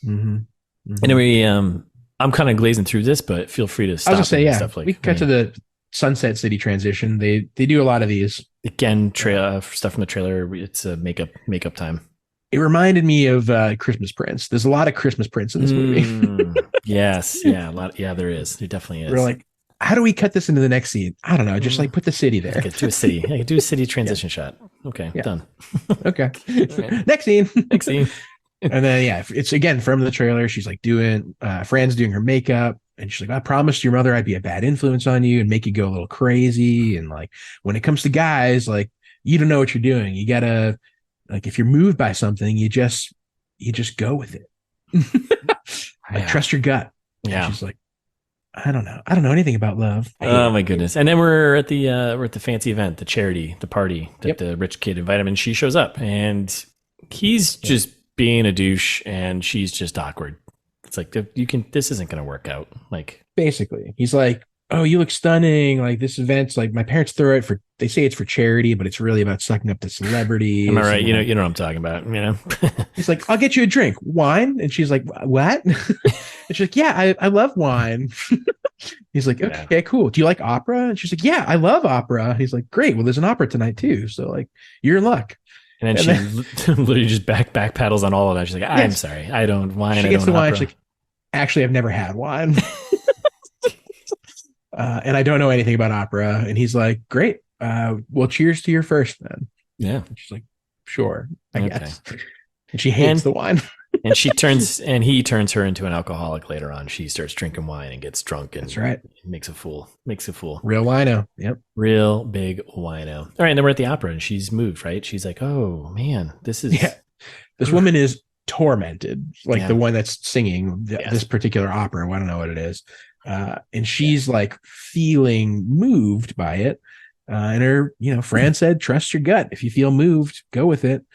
Mm-hmm. And then we I'm kind of glazing through this, but feel free to stop. I was gonna say, stuff like we cut to the Sunset City transition. They do a lot of these. Again, stuff from the trailer. It's a makeup time. It reminded me of Christmas Prince. There's a lot of Christmas Prince in this movie. Yes, yeah, a lot. Yeah, there is. There definitely is. We're like, how do we cut this into the next scene? I don't know. Just like put the city there. Do a city. Yeah, do a city transition shot. Okay, done. Okay. Next scene. Next scene. And then it's again from the trailer. She's like Fran's doing her makeup, and she's like, I promised your mother I'd be a bad influence on you and make you go a little crazy. And like when it comes to guys, like you don't know what you're doing. You gotta like if you're moved by something, you just go with it. Like trust your gut. Yeah. And she's like, I don't know anything about love. Oh my goodness. And then we're at the fancy event, the charity, the party that the rich kid invited him, and she shows up and he's just being a douche and she's just awkward. It's like this isn't going to work out. Like basically he's like, oh, you look stunning. Like this event's like my parents throw it they say it's for charity, but it's really about sucking up the celebrities. Am I right? You know what I'm talking about, He's like, I'll get you a drink. Wine? And she's like, what? And she's like, yeah, I love wine. He's like, okay, cool. Do you like opera? And she's like, yeah, I love opera. He's like, great. Well, there's an opera tonight too. So like you're in luck. And then she literally just back paddles on all of that. She's like, I'm sorry. I don't wine. She gets the wine. She's like, actually, I've never had wine. And I don't know anything about opera. And he's like, great. Well, cheers to your first then. Yeah. And she's like, sure, I guess. And she hates the wine. And he turns her into an alcoholic later on. She starts drinking wine and gets drunk. And that's right. Makes a fool. Real wino. Yep. Real big wino. All right. And then we're at the opera and she's moved, right? She's like, oh man, this is. Yeah. This woman is tormented. Like the one that's singing this particular opera. I don't know what it is. And she's like feeling moved by it. And her, Fran said, trust your gut. If you feel moved, go with it.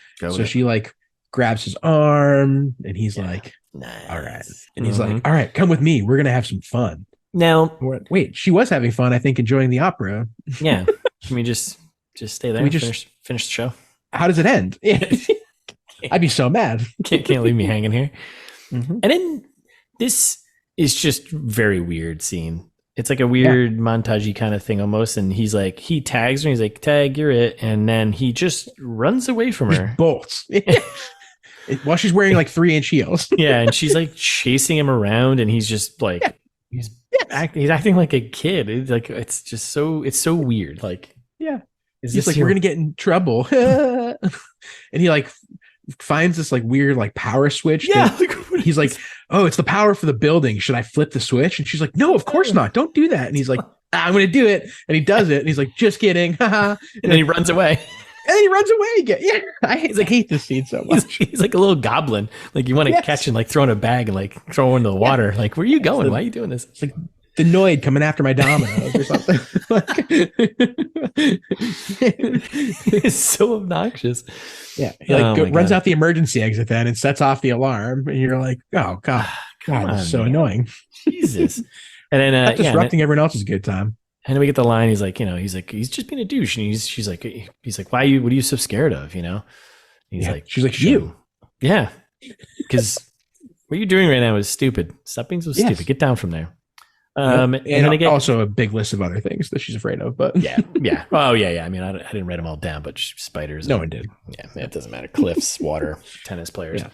She like grabs his arm and he's like, nice. All right. And he's like, all right, come with me. We're going to have some fun. Now, wait, she was having fun, I think, enjoying the opera. Yeah. Can we just stay there and finish the show? How does it end? I'd be so mad. Can't leave me hanging here. And then this is just very weird scene. It's like a weird montagey kind of thing almost. And he's like, he tags her. He's like, tag, you're it. And then he just runs away from her. Bolts. While she's wearing like 3-inch heels. Yeah. And she's like chasing him around. And he's just like, he's acting like a kid. It's like, it's so weird. Like, he's like, we're going to get in trouble. And he like finds this like weird like power switch. Yeah. He's like, oh, it's the power for the building. Should I flip the switch? And she's like, no, of course not. Don't do that. And he's like, I'm going to do it. And he does it. And he's like, just kidding. And then he runs away. And then he runs away again. Yeah. I hate this scene so much. He's like a little goblin. Like you want to catch and like throw in a bag and like throw into the water. Like, where are you going? Why are you doing this? It's like the Noid coming after my dominoes or something. It's so obnoxious. Yeah. He runs out the emergency exit then and sets off the alarm. And you're like, oh, God, this is so annoying. Jesus. And then disrupting everyone else's good time. And then we get the line. He's like, he's just being a douche. And she's like, what are you so scared of? He's like, she's like, you. Yeah. Because what you're doing right now is stupid. Stop being so stupid. Get down from there. And then again, also a big list of other things that she's afraid of, but yeah. Oh yeah. I mean, I didn't write them all down, but spiders. No one did. Yeah, it doesn't matter. Cliffs, water, tennis players. Yeah.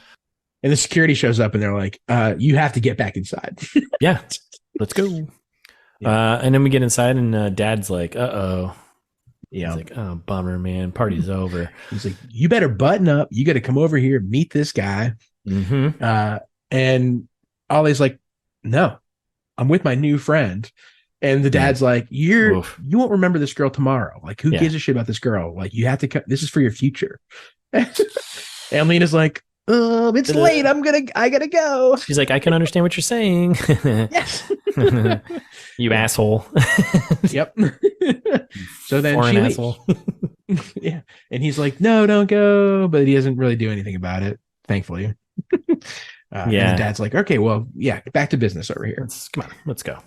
And the security shows up and they're like, you have to get back inside. Yeah, let's go. Yeah. And then we get inside and Dad's like, uh-oh. Yeah. He's like, oh, bummer, man. Party's over. He's like, you better button up. You got to come over here, meet this guy. And Ollie's like, no. I'm with my new friend. And the dad's like, you won't remember this girl tomorrow. Like, who gives a shit about this girl? Like, you have to this is for your future. And Lena's like, it's late. I gotta go. She's like, I can understand what you're saying. Yes. You asshole. Yep. So then she leaves. Asshole. Yeah. And he's like, no, don't go. But he doesn't really do anything about it, thankfully. And the dad's like, okay, well, yeah, back to business over here. Come on, let's go.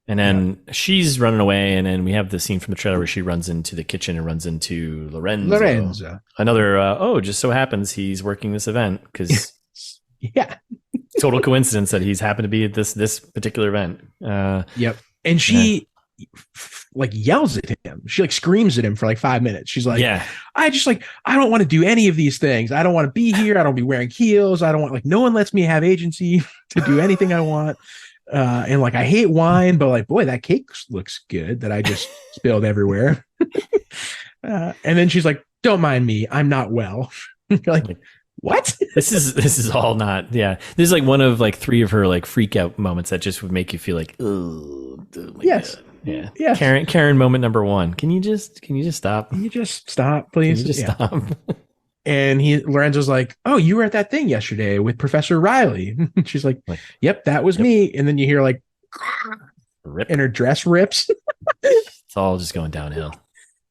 And then she's running away, and then we have the scene from the trailer where she runs into the kitchen and runs into Lorenzo. Another, just so happens he's working this event because yeah, total coincidence that he's happened to be at this particular event. Yep. And she like yells at him. She like screams at him for like 5 minutes. She's like, I don't want to do any of these things. I don't want to be here. I don't want to be wearing heels. I don't want, like, no one lets me have agency to do anything I want. And like, I hate wine, but like, boy, that cake looks good that I just spilled everywhere. And then she's like, don't mind me. I'm not well. You're like, what? This is all not. Yeah. This is like one of like 3 of her like freak out moments that just would make you feel like, oh yes. God. Yeah. Yes. Karen moment number 1. Can you just stop? Can you just stop, please? Can you just stop? And Lorenzo's like, oh, you were at that thing yesterday with Professor Riley. She's like, yep, that was me. And then you hear like, rip, and her dress rips. It's all just going downhill.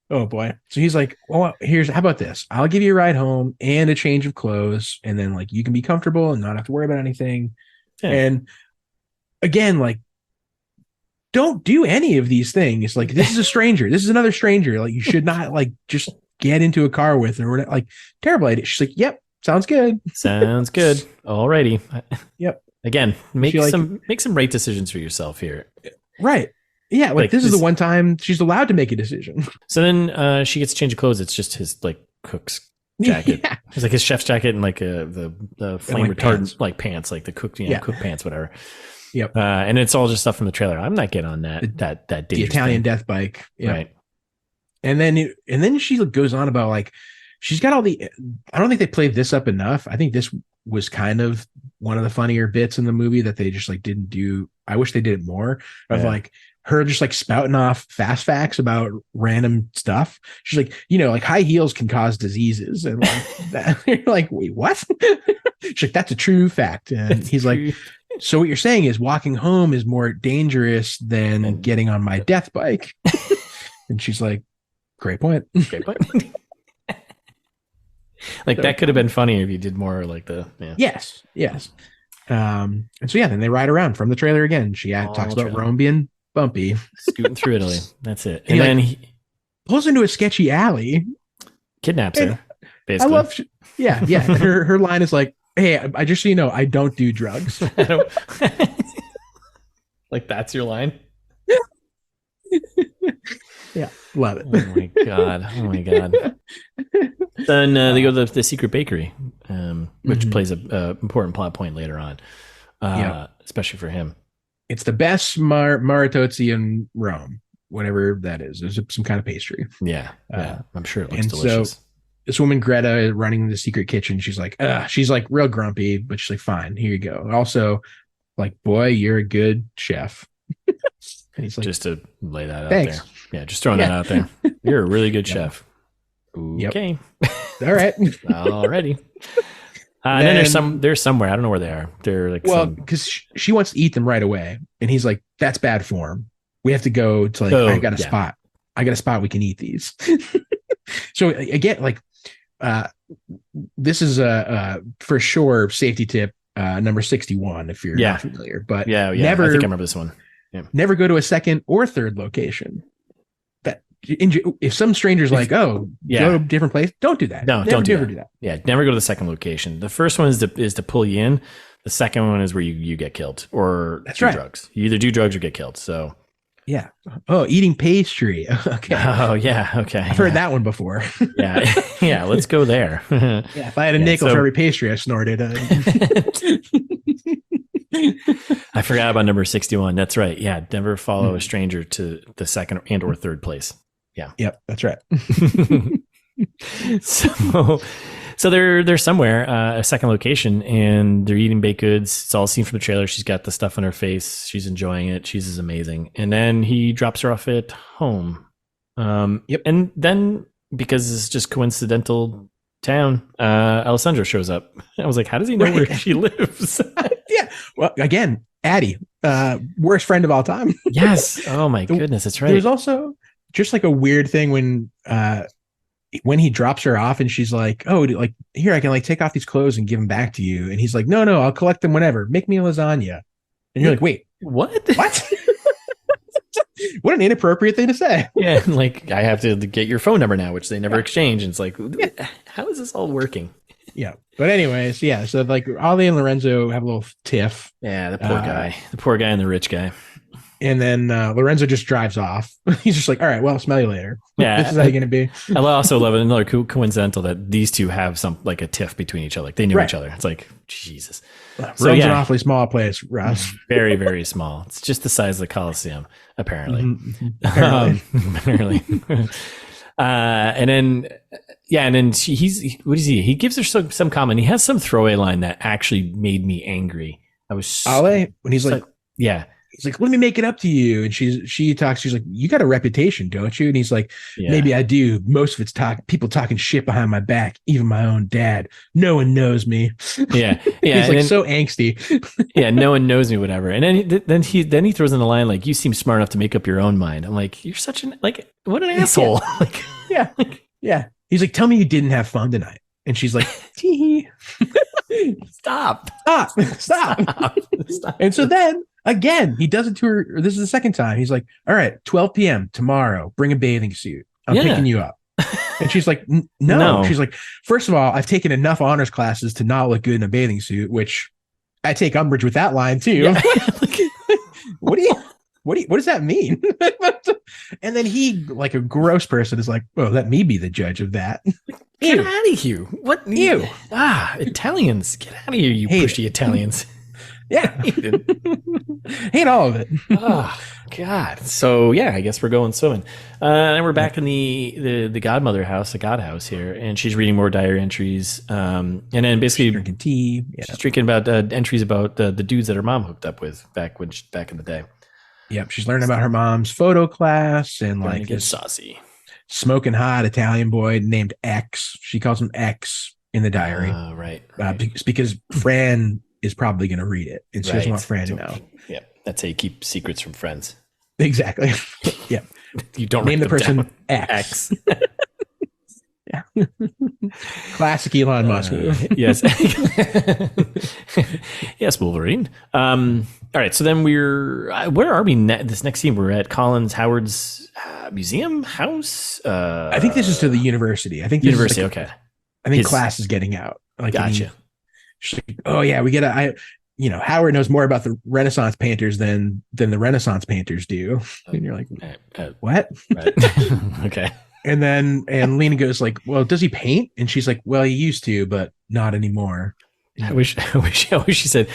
Oh boy. So he's like, well, how about this? I'll give you a ride home and a change of clothes. And then like, you can be comfortable and not have to worry about anything. Yeah. And again, like, don't do any of these things. Like, this is a stranger. This is another stranger. Like, you should not like just get into a car with or whatever. Like, terrible idea. She's like, yep, sounds good. Sounds good. Alrighty. Yep. Again, make some right decisions for yourself here. Right. Yeah. Like this is the one time she's allowed to make a decision. So then she gets a change of clothes. It's just his like cook's jacket. Yeah. It's like his chef's jacket and like the flame retardant pants. Like pants, like the cook pants, whatever. Yep. And it's all just stuff from the trailer. I'm not getting on that the Italian death bike. Yep. Right. And then she goes on about like she's got all the. I don't think they played this up enough. I think this was kind of one of the funnier bits in the movie that they just like didn't do. I wish they did it more of like her just like spouting off fast facts about random stuff. She's like, like high heels can cause diseases and like that. You're like, wait, what? She's like, that's a true fact. And he's like, so what you're saying is walking home is more dangerous than getting on my death bike. And she's like, great point. Great point. Like that could have been funnier if you did more like the Yes. And so then they ride around from the trailer again. She talks about Rome being bumpy, scooting through Italy. That's it. And then he pulls into a sketcy alley, kidnaps her. Basically. I love. Yeah. Her line is like, "Hey, I just so you know, I don't do drugs." Like that's your line. Yeah, love it. Oh my god. Then they go to the secret bakery, which plays a important plot point later on, especially for him. It's the best maritozzi in Rome, whatever that is. There's some kind of pastry. Yeah, I'm sure it looks delicious. So this woman Greta is running the secret kitchen. She's like, real grumpy, but she's like, fine, here you go. Also, like, boy, you're a good chef. And he's like, just to lay that thanks. out there. Yeah, just throwing that out there. You're a really good chef. Okay. All right. Alrighty. And then there's somewhere. I don't know where they are. They're like, because she wants to eat them right away. And he's like, that's bad form. We have to go to like, I got a spot we can eat these. So again, like, this is a for sure safety tip, number 61, if you're not familiar, but never, I think I remember this one. Yeah. Never go to a second or third location. If some stranger's like, go to a different place, don't do that. No, don't do that. Yeah, never go to the second location. The first one is to pull you in. The second one is where you get killed or do drugs. You either do drugs or get killed. So yeah. Oh, eating pastry. Okay. Oh yeah. Okay. I've heard that one before. Yeah. Let's go there. If I had a nickel for every pastry I snorted. I forgot about number 61. That's right. Yeah. Never follow a stranger to the second and or third place. Yeah. Yep. That's right. So they're somewhere, a second location, and they're eating baked goods. It's all seen from the trailer. She's got the stuff on her face. She's enjoying it. She's amazing. And then he drops her off at home. And then because it's just coincidental town, Alessandro shows up. I was like, how does he know where she lives? Yeah. Well, again, Addie, worst friend of all time. Yes. Oh my goodness, that's right. There's also just like a weird thing when he drops her off and she's like, oh, like here, I can like take off these clothes and give them back to you. And he's like, no, I'll collect them whenever. Make me a lasagna. And you're like, wait, what? What an inappropriate thing to say. Yeah, like I have to get your phone number now, which they never exchange. And it's like, how is this all working? Yeah. But anyways, yeah. So like Ollie and Lorenzo have a little tiff. Yeah, the poor guy and the rich guy. And then Lorenzo just drives off. He's just like, all right, well, smell you later. Yeah. This is how you're going to be. I also love it. Another coincidental that these two have some like a tiff between each other. Like they knew each other. It's like, Jesus. So, Rome's an awfully small place, Russ. Very, very small. It's just the size of the Coliseum, apparently. Mm-hmm. Apparently. And then what is he? He gives her some comment. He has some throwaway line that actually made me angry. I was Ale, when he's like, yeah. He's like, let me make it up to you. And she talks. She's like, you got a reputation, don't you? And he's like, maybe I do. Most of it's people talking shit behind my back. Even my own dad. No one knows me. Yeah. He's like so angsty. Yeah. No one knows me, whatever. And then he throws in the line like, you seem smart enough to make up your own mind. I'm like, you're such what an asshole. Yeah. He's like, tell me you didn't have fun tonight. And she's like, tee. Stop. And so then again, he does it to her. This is the second time. He's like, all right, 12 p.m. tomorrow, bring a bathing suit. I'm picking you up. And she's like, no. She's like, first of all, I've taken enough honors classes to not look good in a bathing suit, which I take umbrage with that line too. Yeah. What does that mean? And then he, like a gross person, is like, well, let me be the judge of that. Get out of here. What? Ew. Italians. Get out of here, you pushy Italians. Yeah. Hate all of it. Oh, God. So, yeah, I guess we're going swimming. And we're back in the godmother house, the god house here, and she's reading more diary entries. And then basically she's drinking tea. Yeah. She's drinking about entries about the dudes that her mom hooked up with back in the day. Yep. She's learning about her mom's photo class and like this saucy, smoking hot Italian boy named X. She calls him X in the diary. Right. Because Fran is probably going to read it. And she doesn't want Fran to know. Yeah. That's how you keep secrets from friends. Exactly. Yeah. You don't name the person down. X. Yeah. Classic Elon Musk. Yes. Yes, Wolverine. All right. So then where are we this next scene? We're at Collins Howard's museum house. I think this is to the university. I think university. Okay. I think class is getting out. Like, gotcha. She's like, oh yeah, we get Howard knows more about the Renaissance painters than the Renaissance painters do. And you're like, what? Right. Okay. And Lena goes like, well, does he paint? And she's like, well, he used to, but not anymore. I wish she said,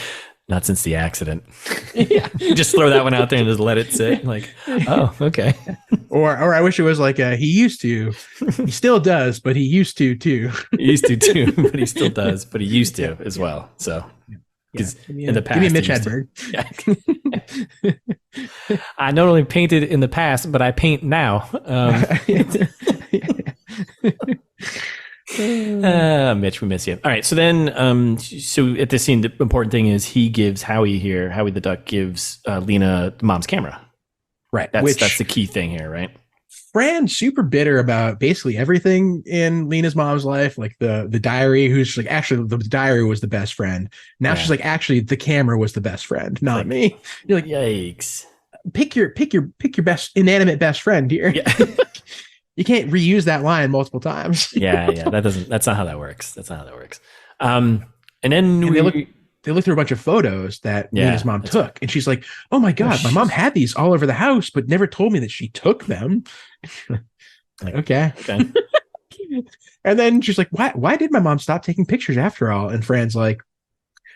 not since the accident. Yeah. Just throw that one out there and just let it sit. Like, oh, okay. Or I wish it was like he used to. He still does, but he used to too. He used to too, but he still does, but he used to as well. So because in the past, give me Mitch Hedberg. Yeah. I not only painted in the past, but I paint now. Mitch, we miss you. All right, so then, so at this scene, the important thing is Howie the Duck gives Lena mom's camera. Right, that's the key thing here, right? Fran's super bitter about basically everything in Lena's mom's life, like the diary. Who's like, actually, the diary was the best friend. Now she's like, actually, the camera was the best friend, not me. You're like, yikes! Pick your best inanimate best friend here. Yeah. You can't reuse that line multiple times. Yeah. That's not how that works. And then they look through a bunch of photos that Lena's mom took, and she's like, "Oh my god, my mom had these all over the house, but never told me that she took them." Like, okay. And then she's like, "Why did my mom stop taking pictures after all?" And Fran's like,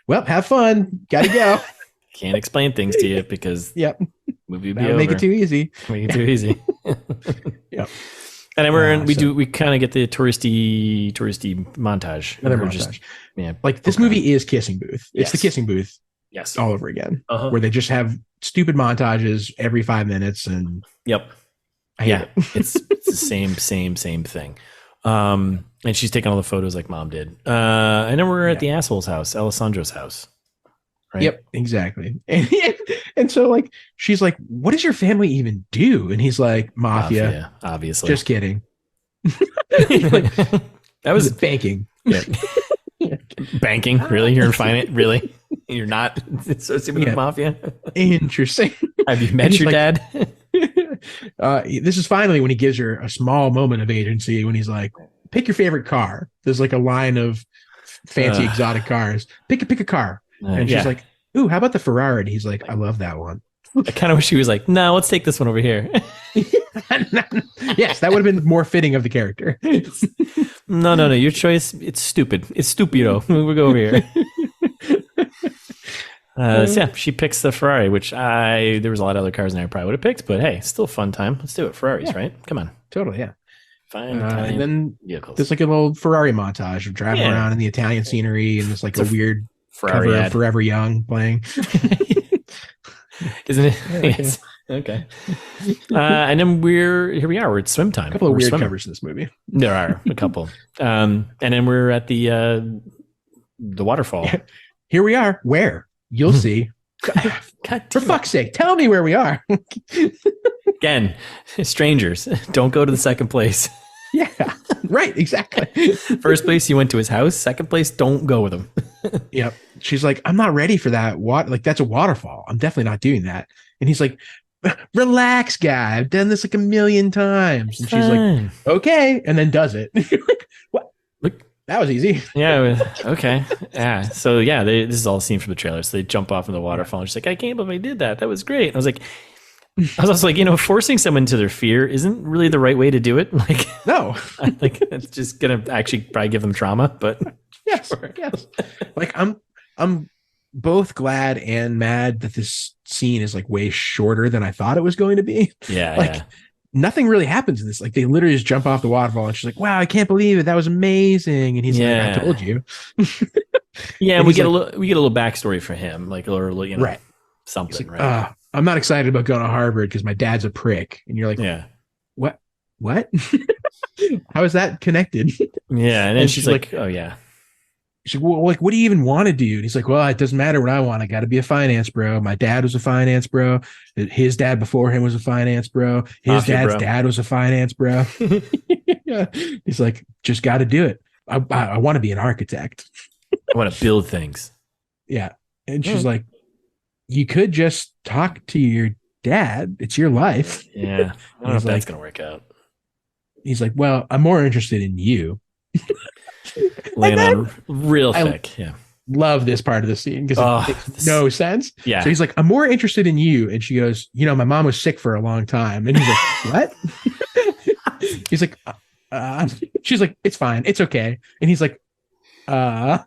"Well, have fun. Gotta go." Can't explain things to you because movie would be over. Make it too easy. Make it too easy. Yep. And then we kind of get the touristy montage. Another montage. Like this movie is Kissing Booth. It's the Kissing Booth. Yes. All over again. Where they just have stupid montages every 5 minutes and I hate it. It's the same thing. And she's taking all the photos like mom did. And then we're at the asshole's house, Alessandro's house. Right? Yep, exactly. And so like she's like, what does your family even do? And he's like, mafia. Obviously. Just kidding. Like, that was banking. Yeah. Banking? Really? You're in finance? Really? You're not associated with the mafia? Interesting. Have you met your dad? This is finally when he gives her a small moment of agency when he's like, pick your favorite car. There's like a line of fancy exotic cars. Pick a car. And she's like, ooh, how about the Ferrari? And he's like, I love that one. I kind of wish he was like, no, let's take this one over here. Yes, that would have been more fitting of the character. No. Your choice, it's stupid. It's stupido. We'll go over here. So yeah, she picks the Ferrari, which there was a lot of other cars in there I probably would have picked, but hey, still a fun time. Let's do it. Ferraris, right? Come on. Totally, yeah. Fine. And then vehicles. there's like a little Ferrari montage of driving around in the Italian scenery, and it's like a weird Ferrari cover ad. of Forever Young playing. Isn't it? Yes. Okay. And then here we are. We're at swim time. A couple of weird swimming. covers in this movie. There are a couple. And then we're at the waterfall. Here we are. Where? You'll see. God, for fuck's sake, tell me where we are. Again, strangers, don't go to the second place. Yeah, right, exactly. First place, you went to his house. Second place, don't go with him. Yep. She's like, I'm not ready for that. Like, that's a waterfall. I'm definitely not doing that. And he's like, relax, guy. I've done this like a million times. And she's like, okay. And then does it. Like, what? Look, that was easy. Yeah. Okay. Yeah. So yeah, this is all seen from the trailer. So they jump off in the waterfall. And she's like, I can't believe I did that. That was great. And I was also like, forcing someone to their fear isn't really the right way to do it. Like, no, I think it's just gonna actually probably give them trauma. But yes, yes. Like I'm both glad and mad that this scene is like way shorter than I thought it was going to be. Yeah, like nothing really happens in this. Like they literally just jump off the waterfall, and she's like, "Wow, I can't believe it. That was amazing." And he's like, "I told you." Yeah, and we get a little backstory for him, like a little, right, something. Like, right. I'm not excited about going to Harvard because my dad's a prick. And you're like, yeah, what? How is that connected? Yeah, and then she's like, oh yeah. She's like, well, like, what do you even want to do? And he's like, well, it doesn't matter what I want. I got to be a finance bro. My dad was a finance bro. His dad before him was a finance bro. His dad's dad was a finance bro. Yeah. He's like, just got to do it. I want to be an architect. I want to build things. Yeah. And she's like, you could just talk to your dad. It's your life. Yeah. I don't know if that's going to work out. He's like, well, I'm more interested in you. Laying on real thick. Yeah. Love this part of the scene because it makes no sense. Yeah. So he's like, I'm more interested in you. And she goes, my mom was sick for a long time. And he's like, what? He's like, she's like, it's fine. It's okay. And he's like, and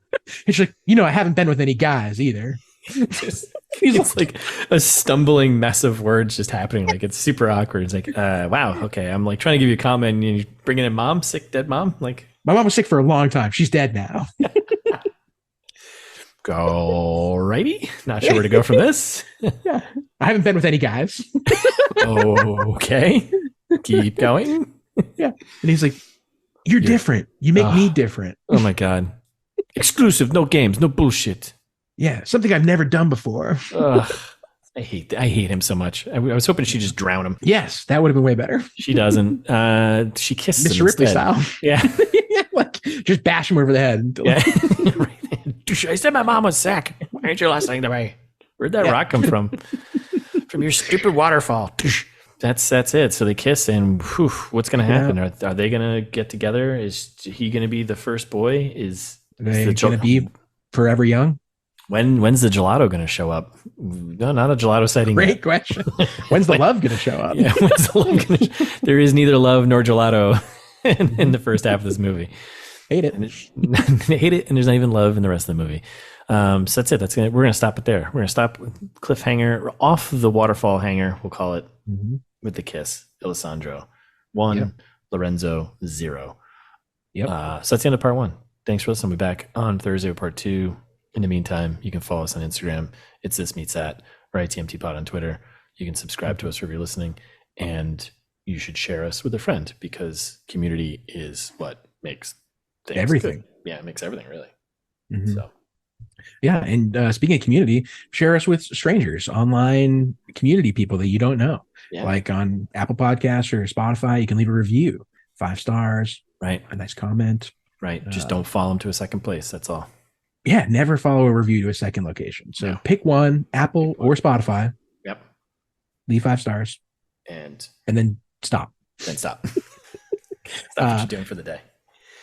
she's like, I haven't been with any guys either. It's like a stumbling mess of words just happening. Like it's super awkward. It's like, wow. Okay. I'm like trying to give you a comment and you're bringing in mom, sick, dead mom. Like my mom was sick for a long time. She's dead now. Alrighty. Not sure where to go from this. Yeah. I haven't been with any guys. Okay. Keep going. Yeah. And he's like, you're different. You make me different. Oh my God. Exclusive. No games. No bullshit. Yeah. Something I've never done before. I hate him so much. I was hoping she'd just drown him. Yes. That would have been way better. She doesn't. She kisses Mr. him Ripley instead. style. Yeah. Like just bash him over the head. Yeah. I said my mom was sick. Why aren't you listening to me? Where'd that rock come from? From your stupid waterfall. That's it. So they kiss, and what's going to happen? Are they going to get together? Is he going to be the first boy? Is they going to be forever young? When's the gelato going to show up? No, not a gelato sighting. Great question. When's the love going to show up? Yeah, when's the love there is neither love nor gelato in the first half of this movie. Hate it. Hate it, and there's not even love in the rest of the movie. So that's it. We're gonna stop it there. We're gonna stop cliffhanger off the waterfall hanger. We'll call it with the kiss. Alessandro 1, Lorenzo 0. Yep. So that's the end of part 1. Thanks for listening. We'll be back on Thursday with part 2. In the meantime, you can follow us on Instagram. It's This Meets That, or ITMT Pod on Twitter. You can subscribe to us wherever you're listening, and you should share us with a friend because community is what makes things everything. good. Yeah, it makes everything really. Mhm. So Yeah, and speaking of community, share us with strangers, online community people that you don't know. yeah, Like on Apple Podcasts or Spotify, you can leave a review, 5 stars, right, a nice comment. right. Just don't follow them to a second place. That's all. Yeah, never follow a review to a second location. So No. pick one, Apple or Spotify, Yep. leave 5 stars, And then stop. then stop. Stop what you're doing for the day.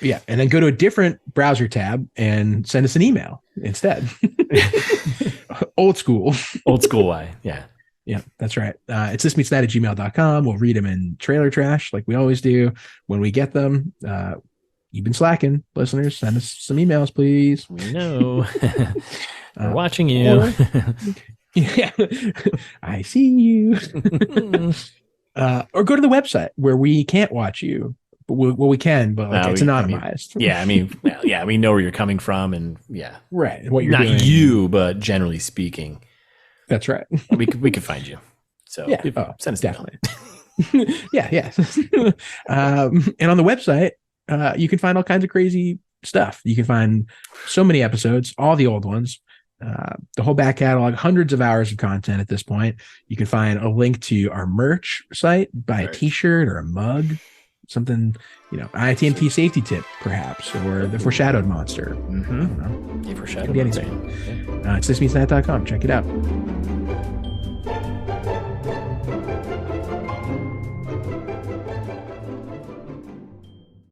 Yeah, and then go to a different browser tab and send us an email instead. Old school. Old school way. Yeah. Yeah, that's right. It's thismeetsthat@gmail.com. We'll read them in trailer trash like we always do. When we get them, you've been slacking, listeners. Send us some emails, please. We know. We're watching you. Yeah, I see you. Or go to the website where we can't watch you. But we can, but like, it's anonymized. We know where you're coming from, and yeah, right. What you're not doing. you, but generally speaking, that's right. we could find you. So yeah, send us definitely. yeah. And on the website, you can find all kinds of crazy stuff. You can find so many episodes, all the old ones, the whole back catalog, hundreds of hours of content at this point. You can find a link to our merch site, buy a t-shirt or a mug. Something, ITMT safety tip, perhaps, or the foreshadowed monster. Mm-hmm. I don't know. The foreshadowed monster. It's thismeetsthat.com. Check it out.